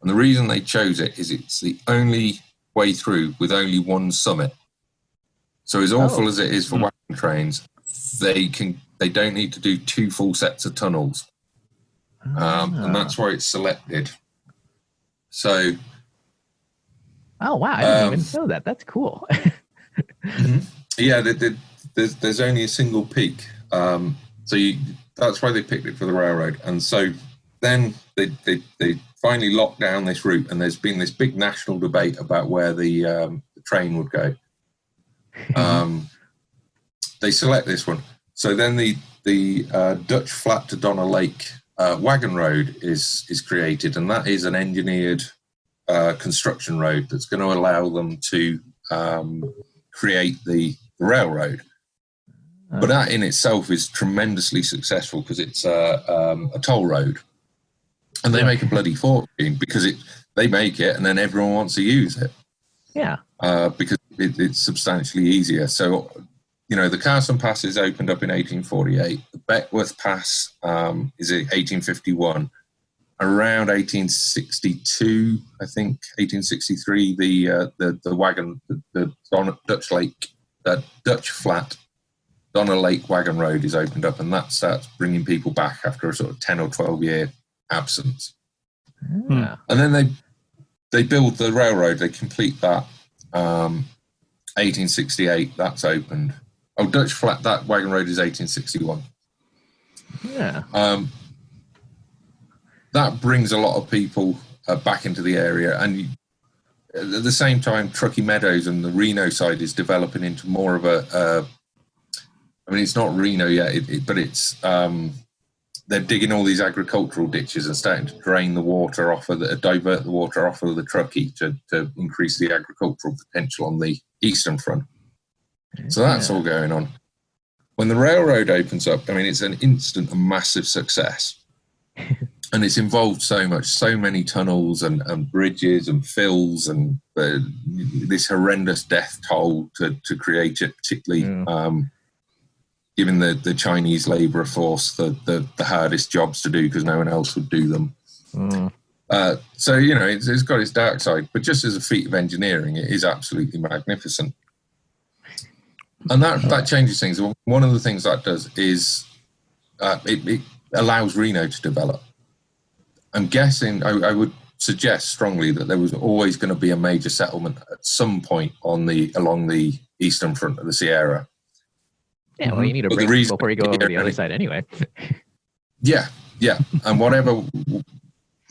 And the reason they chose it is it's the only way through with only one summit. So as awful as it is for wagon trains, they don't need to do two full sets of tunnels. and that's why it's selected. So, oh wow, I didn't even know that. That's cool. Yeah, there's only a single peak, that's why they picked it for the railroad. And so then they finally locked down this route, and there's been this big national debate about where the train would go. They select this one. So then the Dutch Flat to Donna Lake wagon road is created, and that is an engineered construction road that's going to allow them to create the railroad. But that in itself is tremendously successful because it's a toll road, and they make a bloody fortune because they make it, and then everyone wants to use it. Yeah, because it's substantially easier. So, the Carson Pass is opened up in 1848. The Beckworth Pass is in 1851. Around 1862, I think 1863, the wagon, the Dutch Lake, Dutch Flat, Donna Lake wagon road is opened up, and that starts bringing people back after a sort of 10 or 12 year absence. And then they build the railroad. They complete that. 1868, that's opened. Oh, Dutch Flat, that wagon road is 1861. Yeah. That brings a lot of people back into the area, and at the same time, Truckee Meadows and the Reno side is developing into more of it's not Reno yet, but it's they're digging all these agricultural ditches and starting to drain the water divert the water off of the Truckee to increase the agricultural potential on the eastern front. So that's all going on. When the railroad opens up, it's an instant and massive success. And it's involved so much, so many tunnels and bridges and fills and this horrendous death toll to create it, particularly giving the Chinese labor force the hardest jobs to do because no one else would do them. So, it's got its dark side, but just as a feat of engineering, it is absolutely magnificent. And that changes things. One of the things that does is it allows Reno to develop. I'm guessing, I would suggest strongly that there was always going to be a major settlement at some point along the eastern front of the Sierra. Yeah, well, you need a break before you go over the other side anyway. Yeah. And whatever,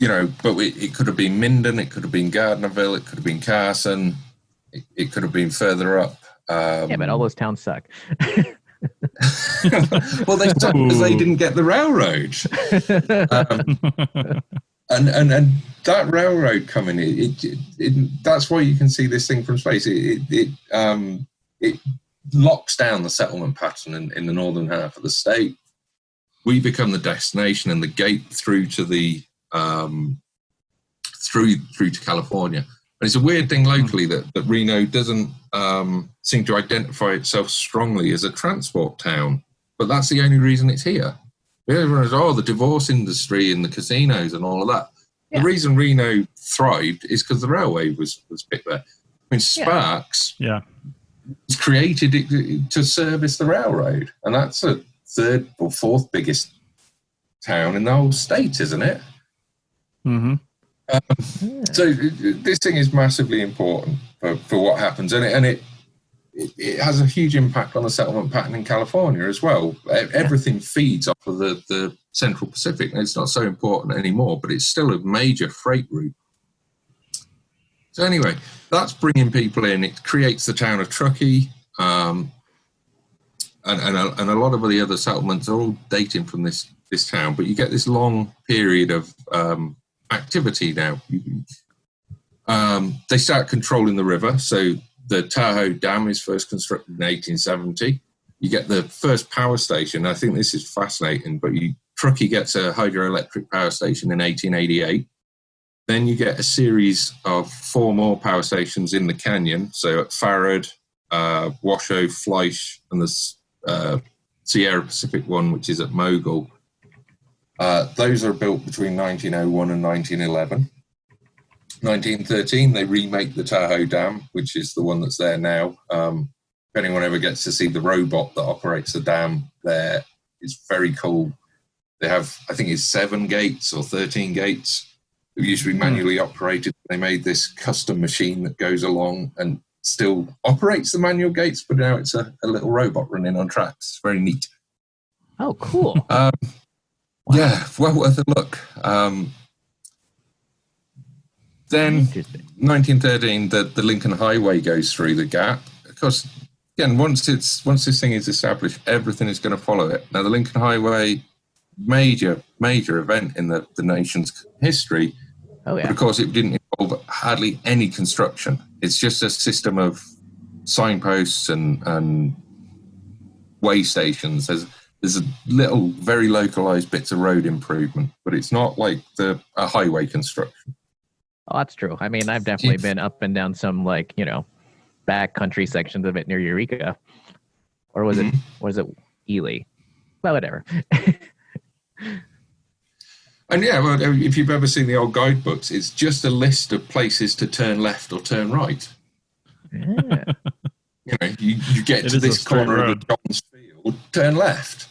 but it could have been Minden, it could have been Gardnerville, it could have been Carson, it could have been further up. But all those towns suck. Well, they suck because they didn't get the railroad. And that railroad coming, that's why you can see this thing from space. It locks down the settlement pattern in the northern half of the state. We become the destination and the gate through to the through to California. And it's a weird thing locally that Reno doesn't seem to identify itself strongly as a transport town, but that's the only reason it's here. Everyone says, the divorce industry and the casinos and all of that. Yeah. The reason Reno thrived is because the railway was picked there. Sparks was created to service the railroad, and that's a third or fourth biggest town in the whole state, isn't it? Mm-hmm. So this thing is massively important for what happens, and it has a huge impact on the settlement pattern in California as well. Everything feeds off of the Central Pacific, and it's not so important anymore, but it's still a major freight route. So anyway, that's bringing people in. It creates the town of Truckee, and a lot of the other settlements are all dating from this town, but you get this long period of activity now. They start controlling the river. So the Tahoe Dam is first constructed in 1870. You get the first power station. I think this is fascinating, but Truckee gets a hydroelectric power station in 1888. Then you get a series of 4 more power stations in the canyon. So at Farrad, Washoe, Fleisch, and the Sierra Pacific one, which is at Mogul. Those are built between 1901 and 1911. 1913, they remake the Tahoe Dam, which is the one that's there now. If anyone ever gets to see the robot that operates the dam there, it's very cool. They have, I think it's 7 gates or 13 gates. It used to be manually operated. They made this custom machine that goes along and still operates the manual gates, but now it's a little robot running on tracks. It's very neat. Oh, cool. Wow. Yeah, well worth a look. Then 1913, the Lincoln Highway goes through the gap. Of course, again, once this thing is established, everything is going to follow it. Now, the Lincoln Highway, major event in the nation's history. Oh, yeah. But of course, it didn't involve hardly any construction. It's just a system of signposts and way stations. There's a little, very localized bits of road improvement, but it's not like a highway construction. Oh, that's true. I mean, I've definitely been up and down some, like, back country sections of it near Eureka. Or was it Ely? Well, whatever. And yeah, well, if you've ever seen the old guidebooks, it's just a list of places to turn left or turn right. Yeah. You get to this corner of the John's Field, turn left.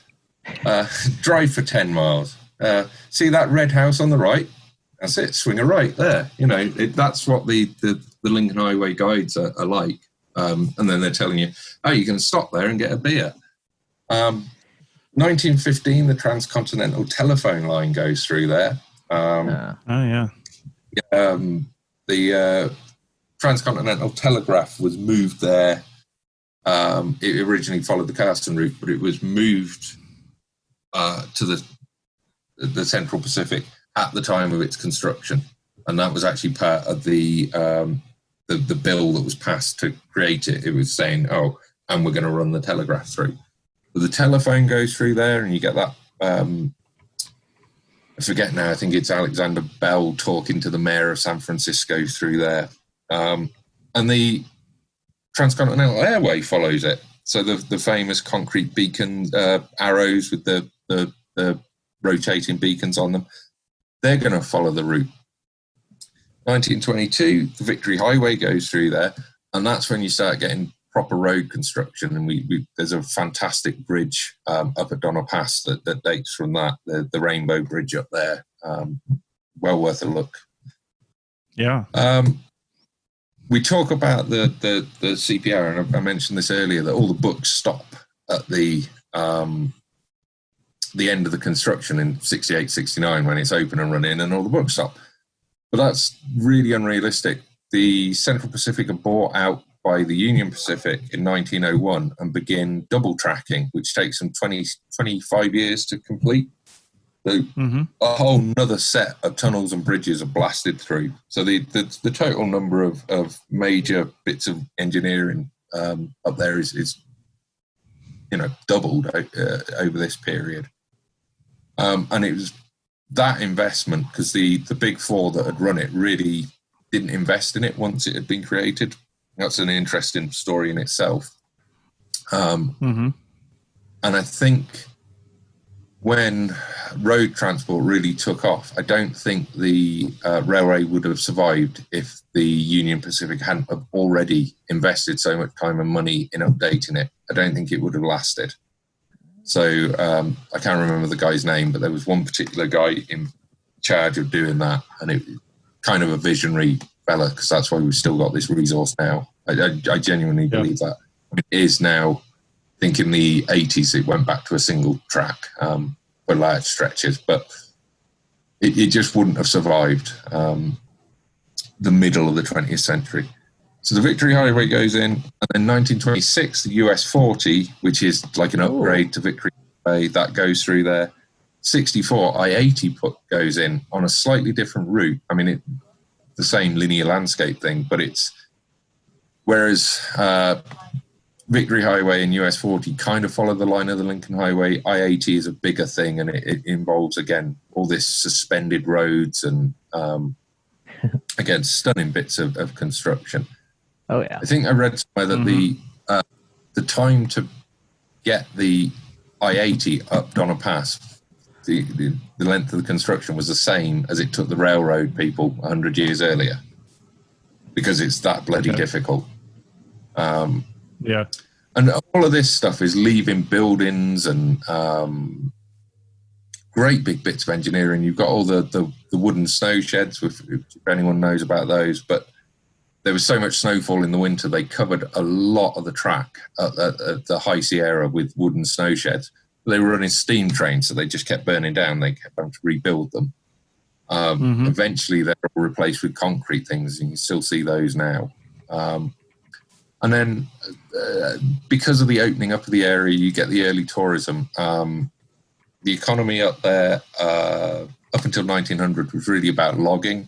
Drive for 10 miles. See that red house on the right? That's it. Swing a right there. That's what the Lincoln Highway guides are like. And then they're telling you, oh, you can stop there and get a beer. 1915, the transcontinental telephone line goes through there. The transcontinental telegraph was moved there. It originally followed the Carson route, but it was moved to the Central Pacific at the time of its construction, and that was actually part of the bill that was passed to create it. It was saying, "Oh, and we're going to run the telegraph through." But the telephone goes through there, and you get that. I forget now. I think it's Alexander Bell talking to the mayor of San Francisco through there, and the Transcontinental Airway follows it. So the famous concrete beacon arrows with the rotating beacons on them, they're going to follow the route. 1922, the Victory Highway goes through there, and that's when you start getting proper road construction. And there's a fantastic bridge up at Donner Pass that dates from that, the Rainbow Bridge up there. Well worth a look. Yeah. We talk about the CPR, and I mentioned this earlier, that all the books stop at the end of the construction in 68, 69 when it's open and running, and all the books stop. But that's really unrealistic. The Central Pacific are bought out by the Union Pacific in 1901 and begin double tracking, which takes them 25 years to complete. So a whole nother set of tunnels and bridges are blasted through. So the total number of major bits of engineering up there is doubled over this period. And it was that investment, because the big four that had run it really didn't invest in it once it had been created. That's an interesting story in itself. And I think when road transport really took off, I don't think the railway would have survived if the Union Pacific hadn't have already invested so much time and money in updating it. I don't think it would have lasted. So I can't remember the guy's name, but there was one particular guy in charge of doing that, and it was kind of a visionary fella, because that's why we've still got this resource now. I genuinely believe that. I mean, it is now. I think in the 80s it went back to a single track for large stretches, but it just wouldn't have survived the middle of the 20th century. So the Victory Highway goes in, and then 1926, the US 40, which is like an upgrade to Victory Highway, that goes through there. 64, I-80 goes in on a slightly different route. I mean, the same linear landscape thing, but it's, whereas Victory Highway and US 40 kind of follow the line of the Lincoln Highway, I-80 is a bigger thing, and it involves, again, all this suspended roads and, again, stunning bits of construction. Oh, yeah. I think I read somewhere that the time to get the I-80 up Donner Pass, the length of the construction was the same as it took the railroad people 100 years earlier, because it's that bloody difficult. Yeah. And all of this stuff is leaving buildings and great big bits of engineering. You've got all the wooden snow sheds, if anyone knows about those, but there was so much snowfall in the winter, they covered a lot of the track at the High Sierra with wooden snow sheds. They were running steam trains, so they just kept burning down. They kept having to rebuild them. Eventually, they're all replaced with concrete things, and you can still see those now. And then because of the opening up of the area, you get the early tourism. The economy up there, up until 1900, was really about logging,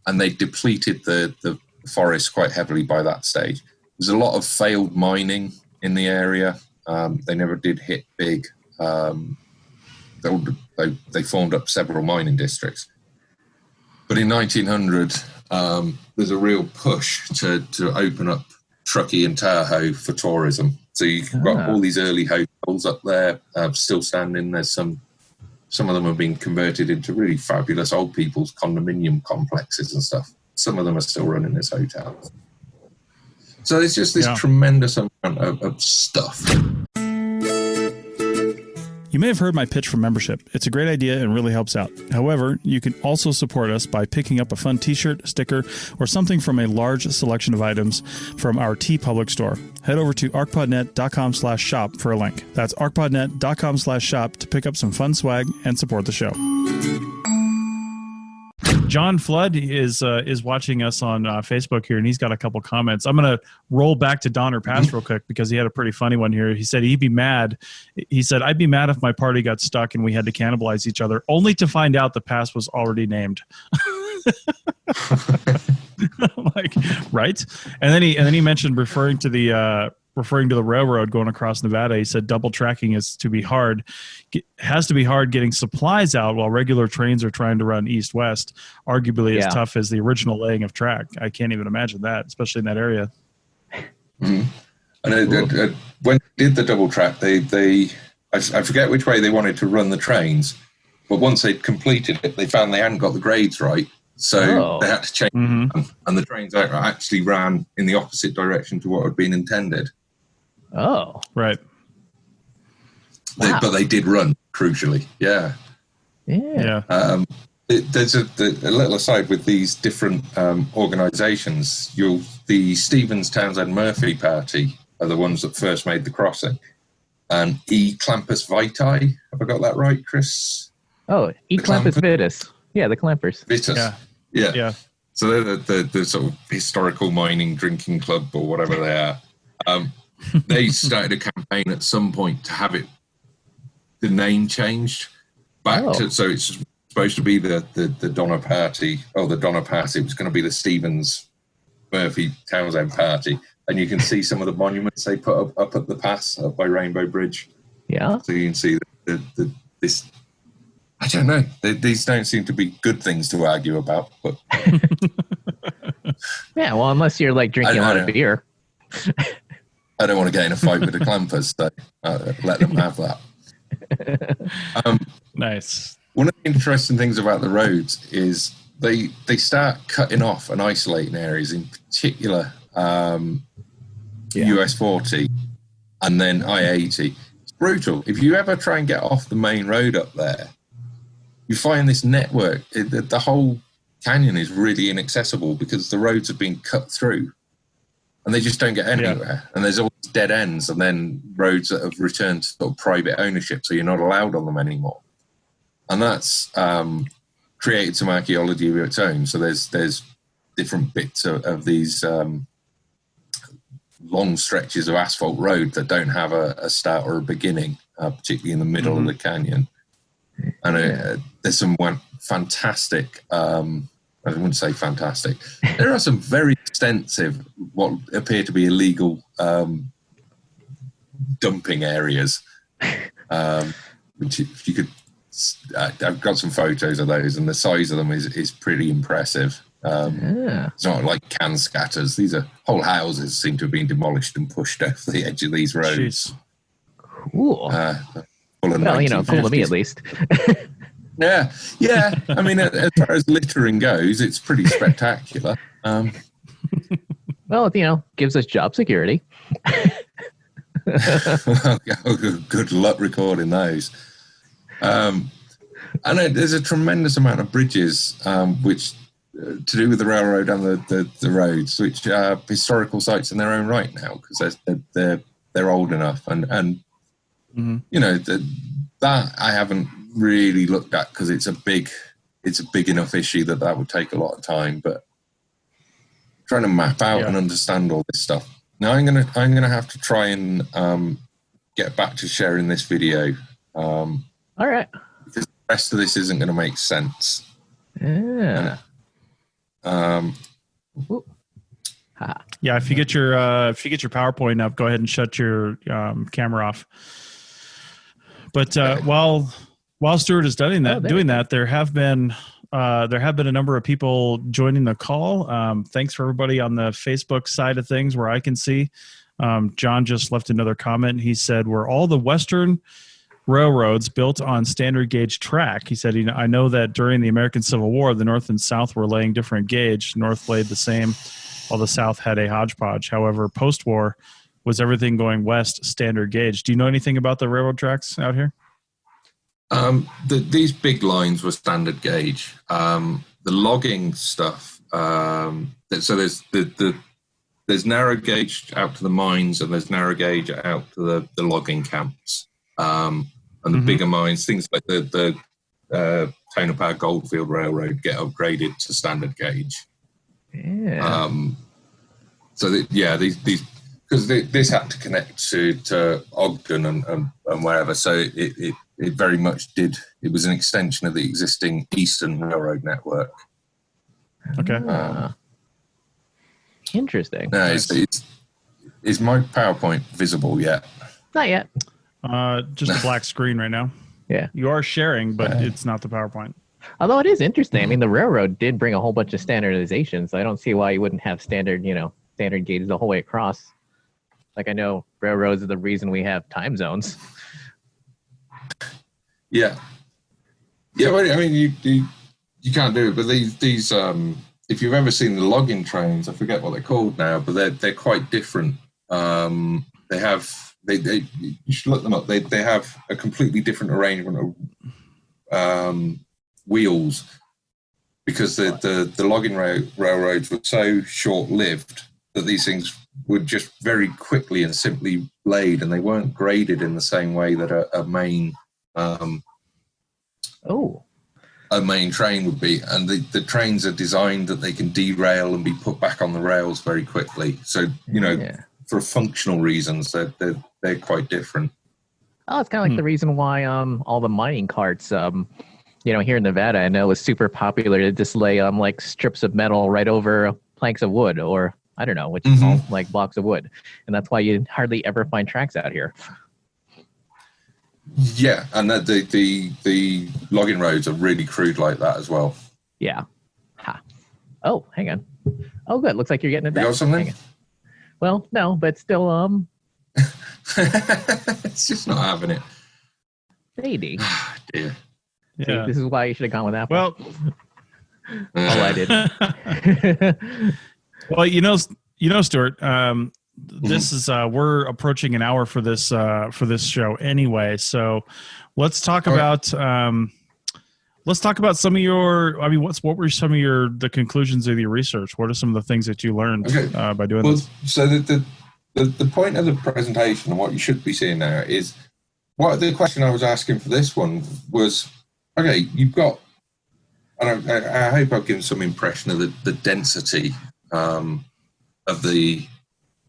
and they depleted the forest quite heavily by that stage. There's a lot of failed mining in the area. They never did hit big. They formed up several mining districts. But in 1900, there's a real push to open up Truckee and Tahoe for tourism. So you've got all these early hotels up there still standing. There's some of them have been converted into really fabulous old people's condominium complexes and stuff. Some of them are still running as hotels. So there's just this tremendous amount of stuff. You may have heard my pitch for membership. It's a great idea and really helps out. However, you can also support us by picking up a fun t-shirt, sticker, or something from a large selection of items from our TeePublic store. Head over to arcpodnet.com/shop for a link. That's arcpodnet.com/shop to pick up some fun swag and support the show. John Flood is watching us on Facebook here, and he's got a couple comments. I'm going to roll back to Donner Pass real quick because he had a pretty funny one here. He said he'd be mad. He said, I'd be mad if my party got stuck and we had to cannibalize each other, only to find out the pass was already named. Like, right? And then he mentioned referring to the railroad going across Nevada. He said double tracking has to be hard getting supplies out while regular trains are trying to run east-west, arguably as tough as the original laying of track. I can't even imagine that, especially in that area. Mm-hmm. And when they did the double track, I forget which way they wanted to run the trains, but once they'd completed it, they found they hadn't got the grades right. So they had to change them, and the trains actually ran in the opposite direction to what had been intended. Oh, right. But they did run, crucially. Yeah. There's a little aside with these different organisations. The Stevens Townsend Murphy Party are the ones that first made the crossing. And E. Clampus Vitae, have I got that right, Chris? Oh, E. Clampus Vitus. Yeah, the Clampers. Vitus. Yeah. So they're the sort of historical mining drinking club or whatever they are. They started a campaign at some point to have the name changed back to, so it's supposed to be the Donner Party. Oh, the Donner Party. It was going to be the Stevens Murphy Townsend Party. And you can see some of the monuments they put up at the pass up by Rainbow Bridge. Yeah. So you can see this. I don't know. These don't seem to be good things to argue about. But yeah, well, unless you're like drinking a lot of beer. I don't want to get in a fight with the Clampers, so let them have that. Nice. One of the interesting things about the roads is they start cutting off and isolating areas, in particular US 40 and then I-80. It's brutal. If you ever try and get off the main road up there, you find this network. The whole canyon is really inaccessible because the roads have been cut through. And they just don't get anywhere. And there's always dead ends and then roads that have returned to sort of private ownership, so you're not allowed on them anymore. And that's created some archaeology of its own. So there's different bits of these long stretches of asphalt road that don't have a start or a beginning, particularly in the middle of the canyon. And there's some fantastic... I wouldn't say fantastic. There are some very extensive, what appear to be illegal dumping areas. Which if you could, I've got some photos of those, and the size of them is pretty impressive. It's not like can scatters. These are whole houses seem to have been demolished and pushed off the edge of these roads. Jeez. Cool. Well, cool to me at least. Yeah. I mean, as far as littering goes, it's pretty spectacular. Well, gives us job security. Good luck recording those. I know there's a tremendous amount of bridges, which to do with the railroad and the roads, which are historical sites in their own right now because they're old enough, and you know that I haven't really looked at because it's a big enough issue that would take a lot of time. But trying to map out and understand all this stuff. Now I'm gonna have to try and get back to sharing this video. All right. Because the rest of this isn't going to make sense. Yeah. Yeah. If you get your PowerPoint up, go ahead and shut your camera off. But while Stuart is doing that, there have been a number of people joining the call. Thanks for everybody on the Facebook side of things where I can see. John just left another comment. He said, "Were all the Western railroads built on standard gauge track?" He said, "I know that during the American Civil War, the North and South were laying different gauge. North laid the same, while the South had a hodgepodge. However, post-war, was everything going west standard gauge?" Do you know anything about the railroad tracks out here? These big lines were standard gauge. The logging stuff. So there's narrow gauge out to the mines, and there's narrow gauge out to the logging camps. And the bigger mines, things like the Tonopah Goldfield Railroad, get upgraded to standard gauge. Yeah. These because this had to connect to Ogden and wherever, so it very much did. It was an extension of the existing Eastern Railroad network. Okay. Interesting. No, is my PowerPoint visible yet? Not yet. Just a black screen right now. Yeah. You are sharing, but it's not the PowerPoint. Although it is interesting. I mean, the railroad did bring a whole bunch of standardization, so I don't see why you wouldn't have standard gauges the whole way across. Like, I know railroads are the reason we have time zones. Yeah. Yeah, well, I mean, you can't do it, but these if you've ever seen the logging trains, I forget what they're called now, but they're quite different. They you should look them up. They have a completely different arrangement of wheels because the logging railroads were so short-lived that these things were just very quickly and simply laid, and they weren't graded in the same way that a main train would be. And the trains are designed that they can derail and be put back on the rails very quickly. So, for functional reasons, they're quite different. Oh, it's kind of like the reason why all the mining carts, here in Nevada, I know is super popular to just lay like strips of metal right over planks of wood, or I don't know what you call like blocks of wood, and that's why you hardly ever find tracks out here. Yeah, and the logging roads are really crude like that as well. Yeah. Ha. Oh, hang on. Oh, good. Looks like you're getting it back. You got something? Well, no, but still, it's just not having it. Maybe. Dear. Yeah. See, this is why you should have gone with Apple. Well, I did. Well, Stuart, this is we're approaching an hour for this show anyway. So let's talk about some of your. I mean, what were some of the conclusions of your research? What are some of the things that you learned by doing this? So the point of the presentation and what you should be seeing now is what the question I was asking for this one was. Okay, you've got, and I hope I've given some impression of the density of the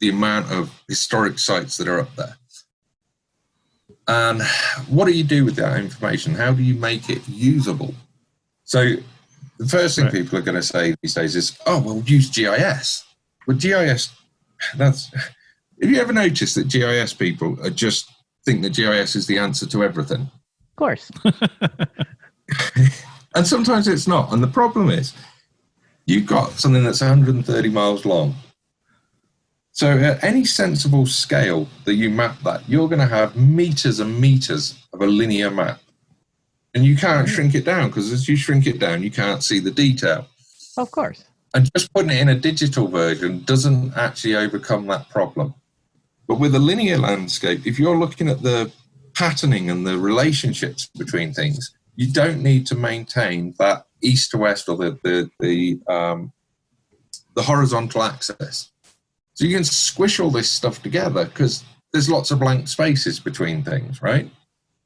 amount of historic sites that are up there. And what do you do with that information? How do you make it usable? So the first thing people are going to say these days is, oh, well, use GIS. Well, GIS, have you ever noticed that GIS people just think that GIS is the answer to everything? Of course. And sometimes it's not. And the problem is you've got something that's 130 miles long. So at any sensible scale that you map that, you're going to have meters and meters of a linear map. And you can't shrink it down because as you shrink it down, you can't see the detail. Of course. And just putting it in a digital version doesn't actually overcome that problem. But with a linear landscape, if you're looking at the patterning and the relationships between things, you don't need to maintain that east to west or the horizontal axis. So you can squish all this stuff together because there's lots of blank spaces between things, right?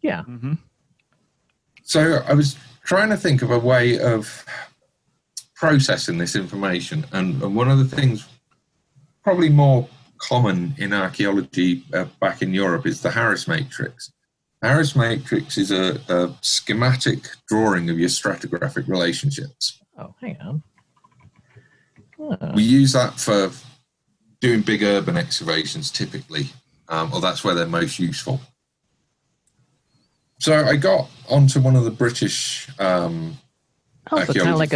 Yeah. Mm-hmm. So I was trying to think of a way of processing this information. And one of the things probably more common in archaeology back in Europe is the Harris matrix. Harris matrix is a schematic drawing of your stratigraphic relationships. Oh, hang on. Huh. We use that for doing big urban excavations typically, or that's where they're most useful. So I got onto one of the British so it's kind of like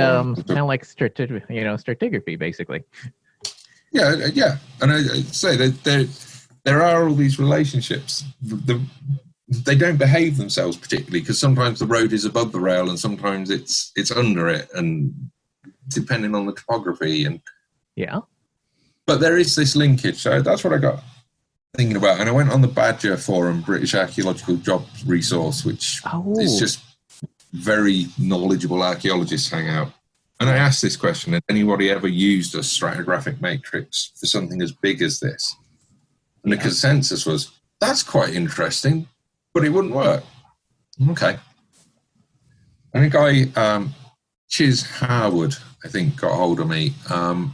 stratigraphy, basically. Yeah, and I say that there are all these relationships. They don't behave themselves particularly because sometimes the road is above the rail and sometimes it's under it, and depending on the topography and yeah. But there is this linkage, so that's what I got thinking about. And I went on the Badger Forum, British Archaeological Jobs Resource, which is just very knowledgeable archaeologists hang out. And I asked this question: has anybody ever used a stratigraphic matrix for something as big as this? And the consensus was, that's quite interesting, but it wouldn't work. Okay. And a guy, Chiz Harwood, I think, got hold of me and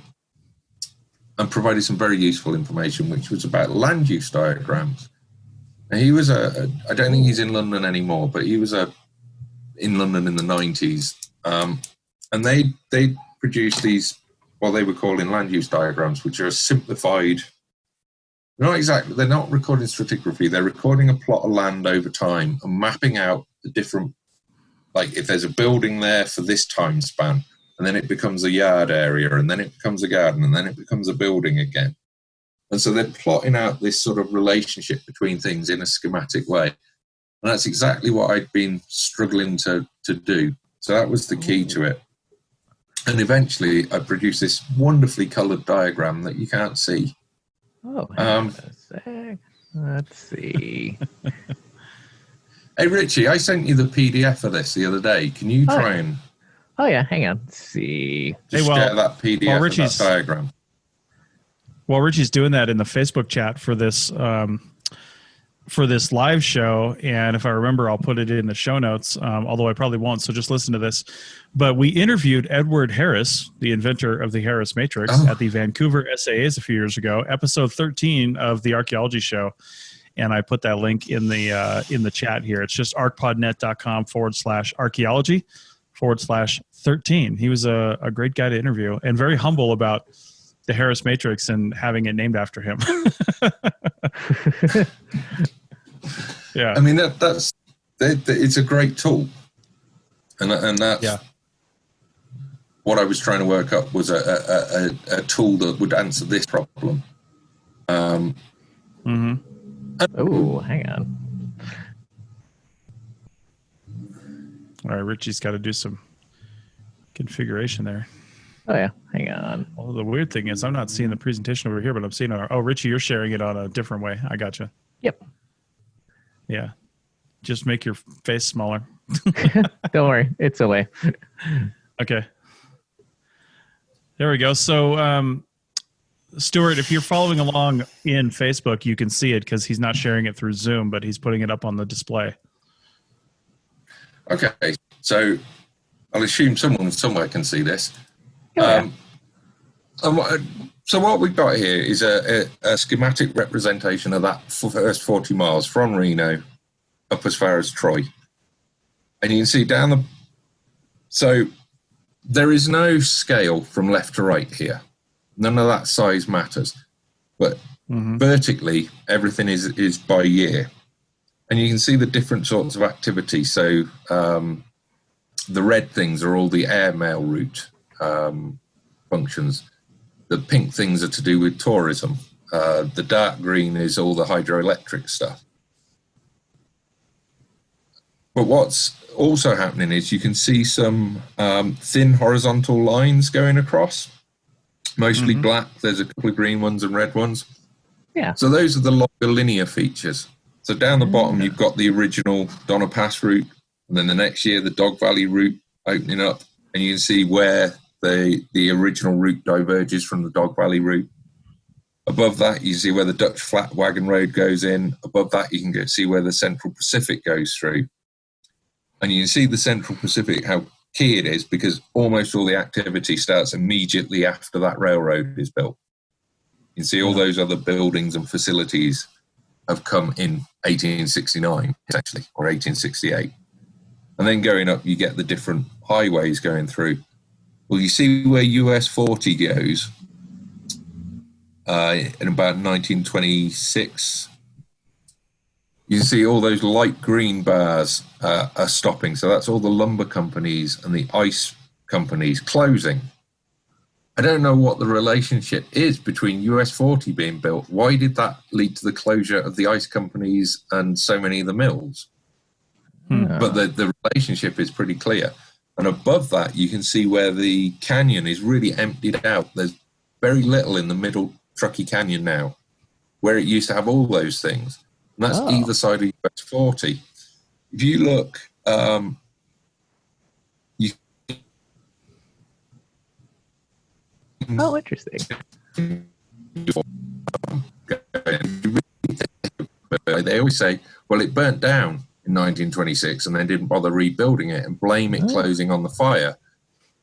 provided some very useful information, which was about land use diagrams. And he was I don't think he's in London anymore, but he was in London in the 90s. And they produced these, what they were calling land use diagrams, which are simplified. They're not recording stratigraphy, they're recording a plot of land over time and mapping out the different, like if there's a building there for this time span, and then it becomes a yard area, and then it becomes a garden, and then it becomes a building again. And so they're plotting out this sort of relationship between things in a schematic way. And that's exactly what I'd been struggling to do. So that was the key to it. And eventually I produced this wonderfully coloured diagram that you can't see. Oh, hang on a sec. Let's see. Hey, Richie, I sent you the PDF of this the other day. Can you try and... Oh, yeah, hang on. Let's see. Just share that PDF of that diagram. Well, Richie's doing that in the Facebook chat for this live show, and if I remember, I'll put it in the show notes, although I probably won't, so just listen to this. But we interviewed Edward Harris, the inventor of the Harris Matrix, at the Vancouver SAAs a few years ago, episode 13 of the Archaeology Show, and I put that link in the chat here. It's just arcpodnet.com/archaeology/13. He was a great guy to interview and very humble about the Harris Matrix and having it named after him. Yeah, I mean that's it's a great tool, and that's what I was trying to work up was a tool that would answer this problem. Oh, hang on. All right, Richie's got to do some configuration there. Oh, yeah. Hang on. Well, the weird thing is I'm not seeing the presentation over here, but I'm seeing it. Oh, Richie, you're sharing it on a different way. I gotcha. Yep. Yeah. Just make your face smaller. Don't worry. It's away. Okay. There we go. So, Stuart, if you're following along in Facebook, you can see it because he's not sharing it through Zoom, but he's putting it up on the display. Okay. So I'll assume someone somewhere can see this. So what we've got here is a schematic representation of that first 40 miles from Reno up as far as Troy. And you can see down the... So there is no scale from left to right here. None of that size matters. But vertically, everything is by year. And you can see the different sorts of activity. So the red things are all the airmail route functions. The pink things are to do with tourism. The dark green is all the hydroelectric stuff. But what's also happening is you can see some thin horizontal lines going across, mostly black. There's a couple of green ones and red ones. Yeah. So those are the longer linear features. So down the bottom, you've got the original Donna Pass route And then the next year, the Dog Valley route opening up, and you can see where the original route diverges from the Dog Valley route. Above that, you see where the Dutch Flat Wagon Road goes in. Above that, you can see where the Central Pacific goes through. And you can see the Central Pacific, how key it is, because almost all the activity starts immediately after that railroad is built. You can see all those other buildings and facilities have come in 1869, essentially, or 1868. And then going up, you get the different highways going through. Well, you see where US 40 goes in about 1926. You can see all those light green bars are stopping. So that's all the lumber companies and the ice companies closing. I don't know what the relationship is between US 40 being built. Why did that lead to the closure of the ice companies and so many of the mills? But the relationship is pretty clear. And above that, you can see where the canyon is really emptied out. There's very little in the middle Truckee Canyon now, where it used to have all those things. And that's either side of US 40. If you look, interesting. They always say, well, it burnt down in 1926 and they didn't bother rebuilding it and blame it closing on the fire.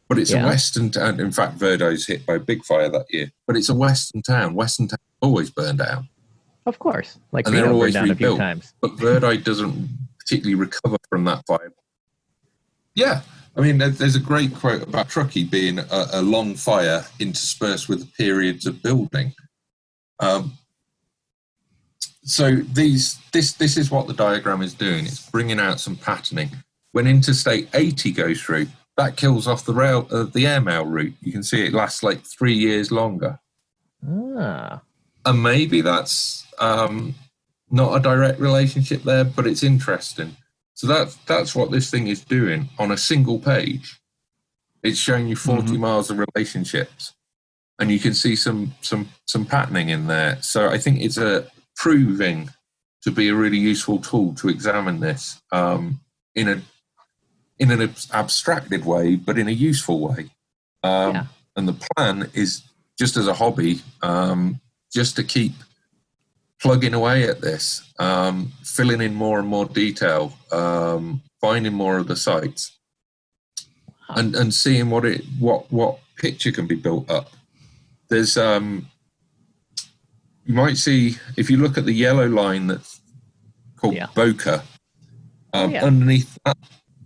But it's a western town. In fact, Verdo's hit by a big fire that year. But it's a western town. Western towns always burn down. Of course. Like and they're always down rebuilt. A few times. But Verdi doesn't particularly recover from that fire. Yeah. I mean, there's a great quote about Truckee being a long fire interspersed with periods of building. So this is what the diagram is doing. It's bringing out some patterning. When Interstate 80 goes through, that kills off the airmail route. You can see it lasts like 3 years longer. And maybe that's not a direct relationship there, but it's interesting. So that's what this thing is doing on a single page. It's showing you 40 miles of relationships, and you can see some patterning in there. So I think it's proving to be a really useful tool to examine this in an abstracted way, but in a useful way. And the plan is just as a hobby, just to keep plugging away at this, filling in more and more detail, finding more of the sites, and seeing what picture can be built up. There's you might see, if you look at the yellow line that's called Boca, underneath that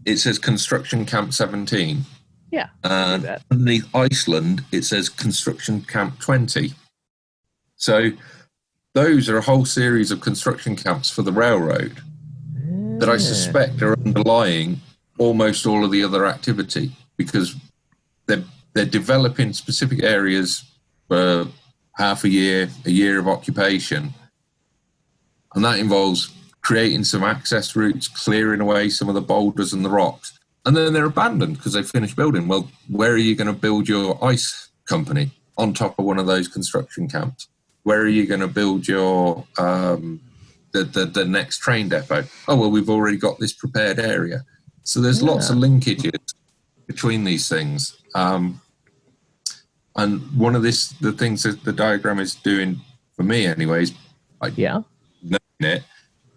it says Construction Camp 17. Yeah. And underneath Iceland it says Construction Camp 20. So those are a whole series of construction camps for the railroad that I suspect are underlying almost all of the other activity, because they're developing specific areas for half a year of occupation. And that involves creating some access routes, clearing away some of the boulders and the rocks. And then they're abandoned because they finished building. Well, where are you going to build your ice company? On top of one of those construction camps. Where are you going to build your the next train depot? Oh, well, we've already got this prepared area. So there's lots of linkages between these things. And one of the things that the diagram is doing for me anyways, knowing it,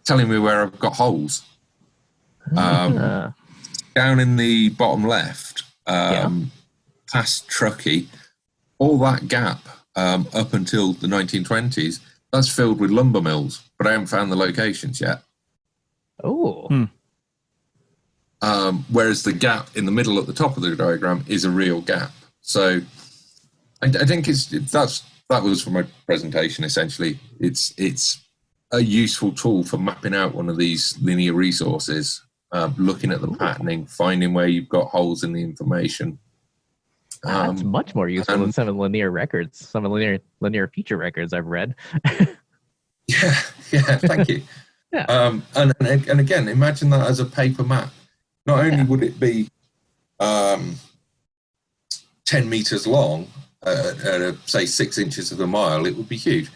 telling me where I've got holes. Down in the bottom left, past Truckee, all that gap up until the 1920s, that's filled with lumber mills, but I haven't found the locations yet. Whereas the gap in the middle at the top of the diagram is a real gap. So I think that was for my presentation. Essentially, it's a useful tool for mapping out one of these linear resources, looking at the patterning, finding where you've got holes in the information. That's much more useful than some of the linear records, some of the linear feature records I've read. Yeah, thank you. And again, imagine that as a paper map. Not only would it be 10 meters long, at say 6 inches of a mile, it would be huge.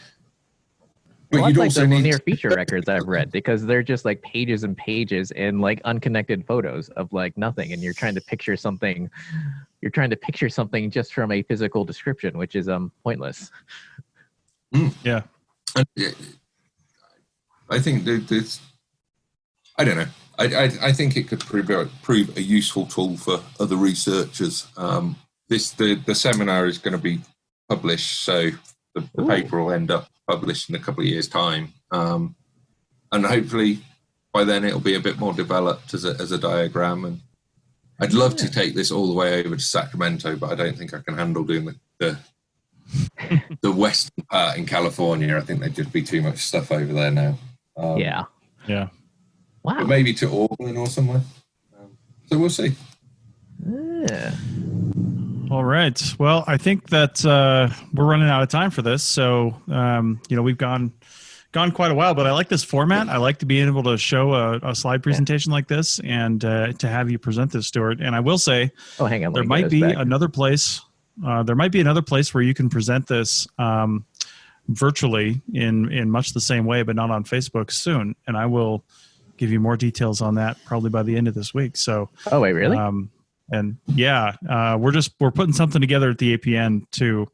But well, you'd that's like also the need linear feature records I've read, because they're just like pages and pages and like unconnected photos of like nothing, and you're trying to picture something. You're trying to picture something just from a physical description, which is pointless. Yeah. I think that I don't know. I think it could prove a useful tool for other researchers. The seminar is going to be published, so the paper will end up published in a couple of years' time, and hopefully by then it'll be a bit more developed as a diagram. And I'd love to take this all the way over to Sacramento, but I don't think I can handle doing the western part in California. I think there'd just be too much stuff over there now. Yeah. Wow. But maybe to Auburn or somewhere. So we'll see. Yeah. All right. Well, I think that we're running out of time for this. So, we've gone quite a while, but I like this format. I like to be able to show a slide presentation like this, and to have you present this, Stuart. And I will say, hang on, there might be another place. There might be another place where you can present this virtually in much the same way, but not on Facebook soon. And I will give you more details on that probably by the end of this week. So, oh wait, really? And yeah, we're putting something together at the APN to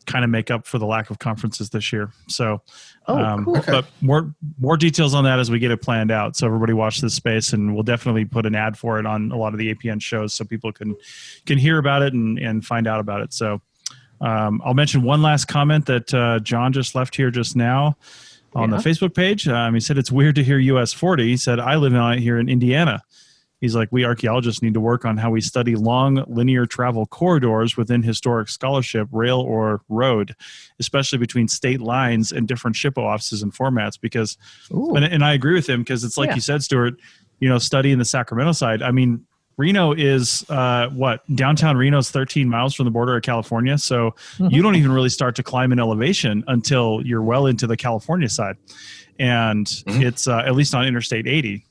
kind of make up for the lack of conferences this year. So, cool. But more details on that as we get it planned out. So everybody watch this space, and we'll definitely put an ad for it on a lot of the APN shows so people can hear about it and find out about it. So I'll mention one last comment that John just left here just now on the Facebook page. He said, it's weird to hear US 40. He said, I live on it here in Indiana. He's like, we archaeologists need to work on how we study long linear travel corridors within historic scholarship, rail or road, especially between state lines and different SHPO offices and formats. Because, and I agree with him, because it's like you said, Stuart, studying the Sacramento side. I mean, Reno is downtown Reno is 13 miles from the border of California. So you don't even really start to climb in elevation until you're well into the California side. And it's at least on Interstate 80.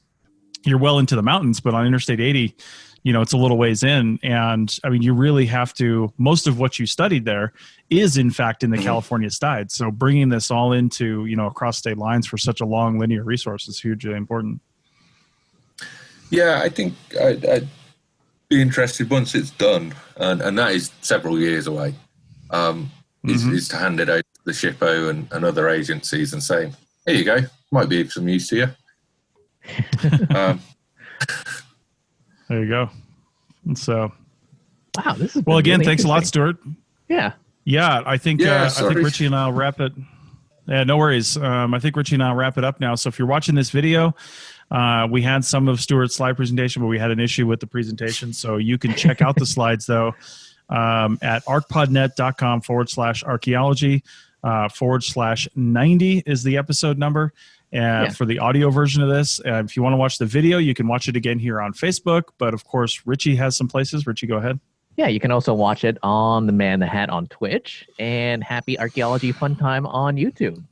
You're well into the mountains, but on Interstate 80, it's a little ways in. And I mean, you really have to, most of what you studied there is in fact in the California side. So bringing this all into, across state lines for such a long linear resource is hugely important. Yeah, I think I'd be interested once it's done, and that is several years away, is to hand it over to the SHPO and other agencies and say, here you go, might be of some use to you. There you go. And so, wow, this is well. Again, thanks a lot, Stuart. Yeah. I think Richie and I'll wrap it. Yeah, no worries. I think Richie and I'll wrap it up now. So if you're watching this video, we had some of Stuart's slide presentation, but we had an issue with the presentation. So you can check out the slides though at arcpodnet.com/archaeology /90 is the episode number. For the audio version of this. If you want to watch the video, you can watch it again here on Facebook. But of course, Richie has some places. Richie, go ahead. Yeah, you can also watch it on The Man in the Hat on Twitch and Happy Archaeology Fun Time on YouTube.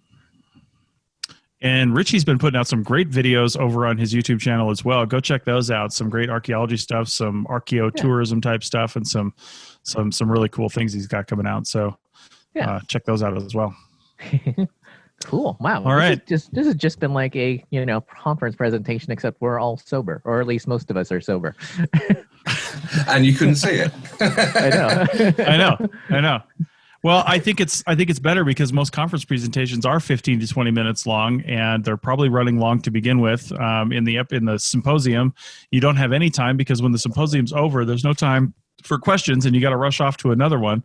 And Richie's been putting out some great videos over on his YouTube channel as well. Go check those out. Some great archaeology stuff, some archaeotourism type stuff, and some really cool things he's got coming out. So check those out as well. Cool. Wow. All right. This has just been like a conference presentation, except we're all sober, or at least most of us are sober. And you couldn't see it. I know. Well, I think it's better because most conference presentations are 15 to 20 minutes long, and they're probably running long to begin with. In the symposium, you don't have any time because when the symposium's over, there's no time for questions, and you got to rush off to another one.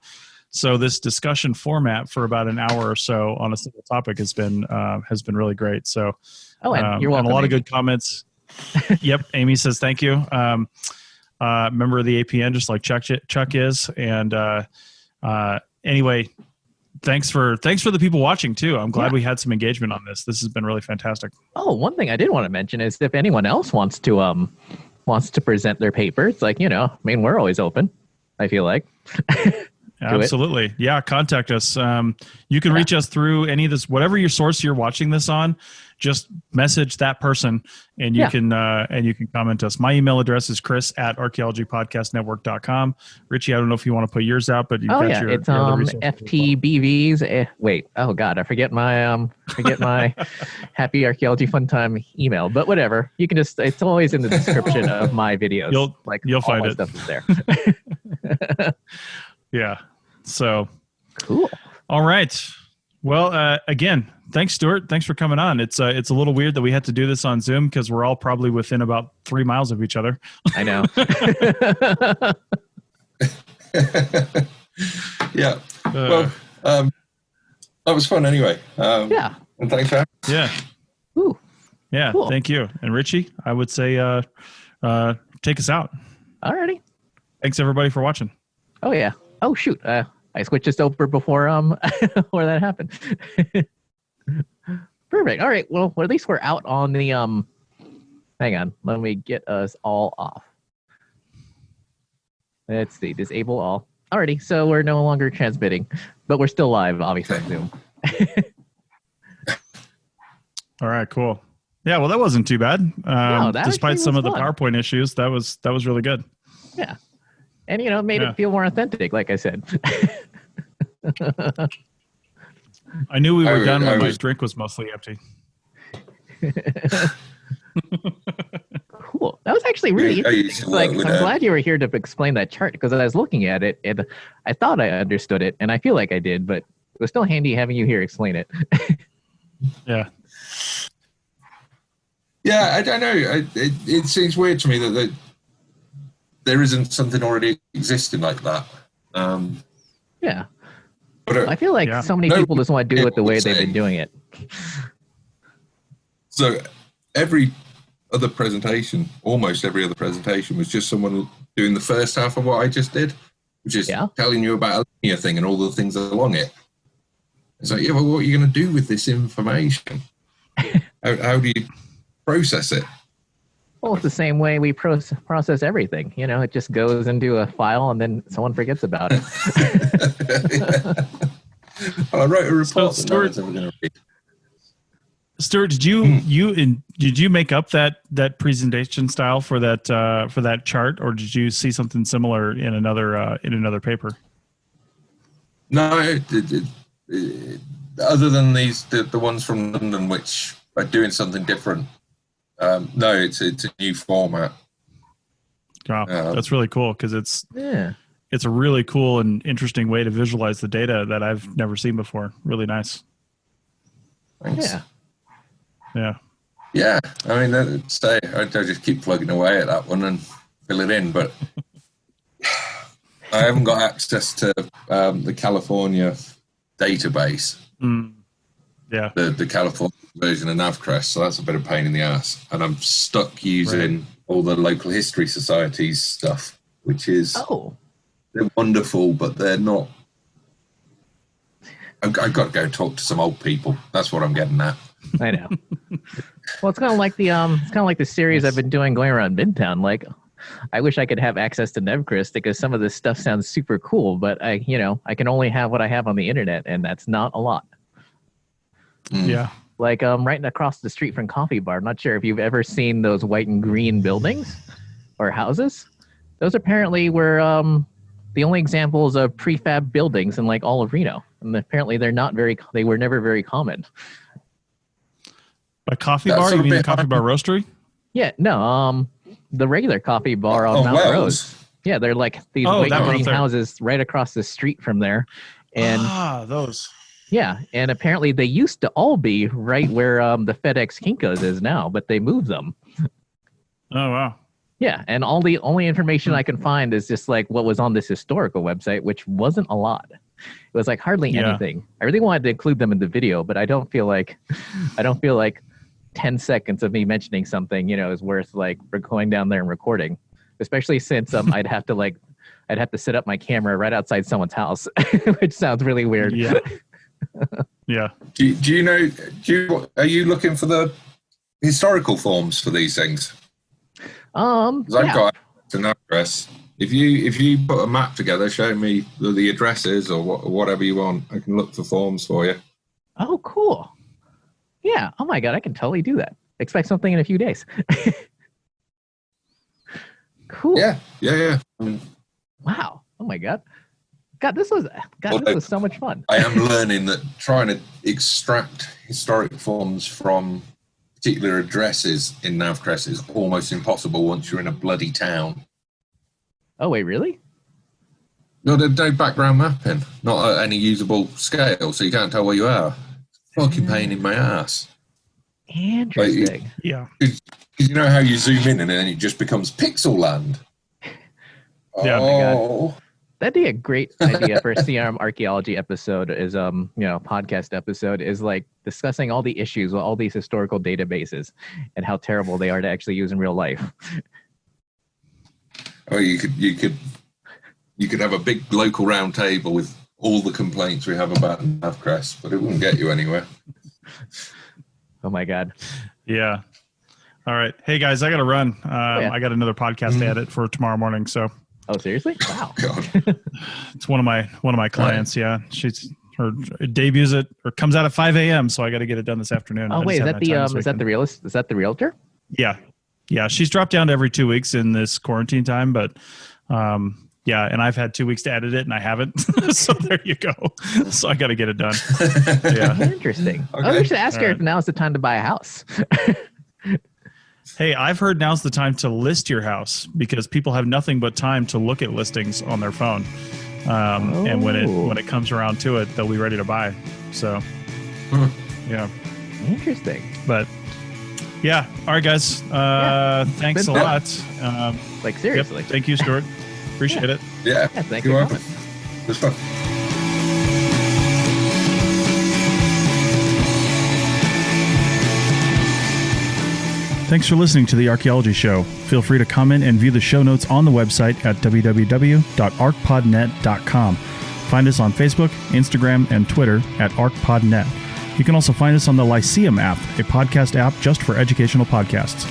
So this discussion format for about an hour or so on a single topic has been really great. So, and you're welcome, and a lot Amy. of good comments. Yep, Amy says thank you. Member of the APN, just like Chuck is. And anyway, thanks for the people watching too. I'm glad we had some engagement on this. This has been really fantastic. Oh, one thing I did want to mention is if anyone else wants to present their paper, it's like we're always open. I feel like. Absolutely. Yeah. Contact us. You can reach us through any of this, whatever your source you're watching this on, just message that person and you can comment us. My email address is chris@archaeologypodcastnetwork.com. Richie, I don't know if you want to put yours out, but you've got your it's FTBVs. Wait, oh God, I forget my Happy Archaeology Fun Time email, but whatever. You can just, it's always in the description of my videos. You'll find it. Stuff is there. Yeah. So cool. All right. Well, again, thanks, Stuart. Thanks for coming on. It's a little weird that we had to do this on Zoom because we're all probably within about 3 miles of each other. I know. Yeah. Well, that was fun anyway. Yeah. And thanks for having me. Yeah. Ooh. Yeah. Cool. Thank you. And Richie, I would say take us out. Alrighty. Thanks everybody for watching. Oh yeah. Oh shoot. I switched this over before before that happened. Perfect. All right. Well, at least we're out on the hang on. Let me get us all off. Let's see. Disable all. Alrighty. So we're no longer transmitting, but we're still live, obviously, on Zoom. All right. Cool. Yeah. Well, that wasn't too bad. Despite some of the PowerPoint issues, that was really good. Yeah. And, it made it feel more authentic, like I said. I knew we were done when my drink was mostly empty. Cool. That was actually really interesting. I'm glad you were here to explain that chart because I was looking at it and I thought I understood it, and I feel like I did, but it was still handy having you here explain it. Yeah. Yeah, I don't know. It seems weird to me that there isn't something already existing like that. Yeah. But, I feel like so many people just want to do it the way they've been doing it. So every other presentation, almost every other presentation, was just someone doing the first half of what I just did, which is telling you about a linear thing and all the things along it. It's like, well, what are you going to do with this information? How do you process it? Well, it's the same way we process everything. It just goes into a file and then someone forgets about it. I wrote a report that no one's ever going to read. Stuart, did you make up that presentation style for that chart, or did you see something similar in another paper? No, other than the ones from London, which are doing something different. No, it's a new format. Wow, that's really cool because it's a really cool and interesting way to visualize the data that I've never seen before. Really nice. Thanks. Yeah. I mean, I just keep plugging away at that one and fill it in, but I haven't got access to the California database. Yeah. The California version of Navcrest, so that's a bit of pain in the ass. And I'm stuck using all the local history societies stuff, which is they're wonderful, but they're not. I've got to go talk to some old people. That's what I'm getting at. I know. Well, it's kind of like the series I've been doing going around Midtown. Like, I wish I could have access to Navcrest because some of this stuff sounds super cool, but I can only have what I have on the internet, and that's not a lot. Yeah. Like right across the street from Coffee Bar. I'm not sure if you've ever seen those white and green buildings or houses. Those apparently were the only examples of prefab buildings in like all of Reno. And apparently they were never very common. A coffee bar? You mean the Coffee Bar Roastery? Yeah, no, the regular Coffee Bar on Mount Rose. Yeah, they're like these white and green houses right across the street from there. And those. Yeah, and apparently they used to all be right where the FedEx Kinko's is now, but they moved them. Oh, wow. Yeah, and the only information I can find is just like what was on this historical website, which wasn't a lot. It was like hardly anything. I really wanted to include them in the video, but I don't feel like 10 seconds of me mentioning something, is worth like going down there and recording, especially since I'd have to set up my camera right outside someone's house, which sounds really weird. Yeah. Yeah. Are you looking for the historical forms for these things? I've got an address. If you put a map together, show me the addresses or whatever you want. I can look for forms for you. Oh, cool. Yeah. Oh my God, I can totally do that. Expect something in a few days. Cool. Yeah. Wow. Oh my God. This was so much fun. I am learning that trying to extract historic forms from particular addresses in Navcrest is almost impossible once you're in a bloody town. Oh, wait, really? No, there's no background mapping, not at any usable scale, so you can't tell where you are. Fucking pain in my ass. Interesting. Yeah. Because you know how you zoom in and then it just becomes pixel land. Yeah. Oh my God. That'd be a great idea for a CRM archaeology episode is, podcast episode is like discussing all the issues with all these historical databases and how terrible they are to actually use in real life. Oh, you could have a big local round table with all the complaints we have about Navcrest, but it wouldn't get you anywhere. Oh my God. Yeah. All right. Hey guys, I got to run. I got another podcast to edit for tomorrow morning. So. Oh, seriously? Wow. God. It's one of my clients. Yeah. Her debuts or comes out at 5 a.m. So I got to get it done this afternoon. Oh, wait, is that the realtor? Yeah. Yeah. She's dropped down to every 2 weeks in this quarantine time, but, yeah, and I've had 2 weeks to edit it, and I haven't. So there you go. So I got to get it done. Yeah, interesting. Okay. Oh, we should ask her if now is the time to buy a house. Hey, I've heard now's the time to list your house because people have nothing but time to look at listings on their phone, and when it comes around to it, they'll be ready to buy. So, yeah, interesting. But yeah, all right, guys. Thanks a lot. Seriously. Yep, thank you, Stuart. Appreciate it. Yeah, thank you. You're welcome. It was fun. Thanks for listening to The Archaeology Show. Feel free to comment and view the show notes on the website at www.arcpodnet.com. Find us on Facebook, Instagram, and Twitter at ArcPodNet. You can also find us on the Lyceum app, a podcast app just for educational podcasts.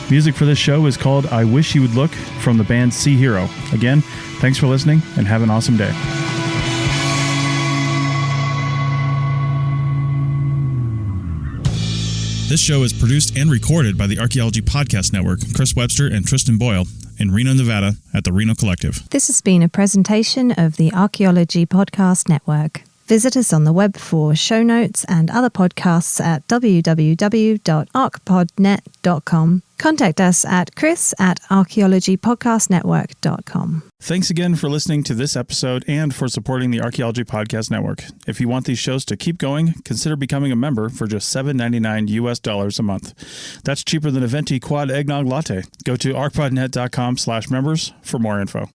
Music for this show is called I Wish You Would Look from the band Sea Hero. Again, thanks for listening and have an awesome day. This show is produced and recorded by the Archaeology Podcast Network, Chris Webster and Tristan Boyle, in Reno, Nevada, at the Reno Collective. This has been a presentation of the Archaeology Podcast Network. Visit us on the web for show notes and other podcasts at www.arcpodnet.com. Contact us at chris@archaeologypodcastnetwork.com. Thanks again for listening to this episode and for supporting the Archaeology Podcast Network. If you want these shows to keep going, consider becoming a member for just $7.99 US a month. That's cheaper than a venti quad eggnog latte. Go to arcpodnet.com/members for more info.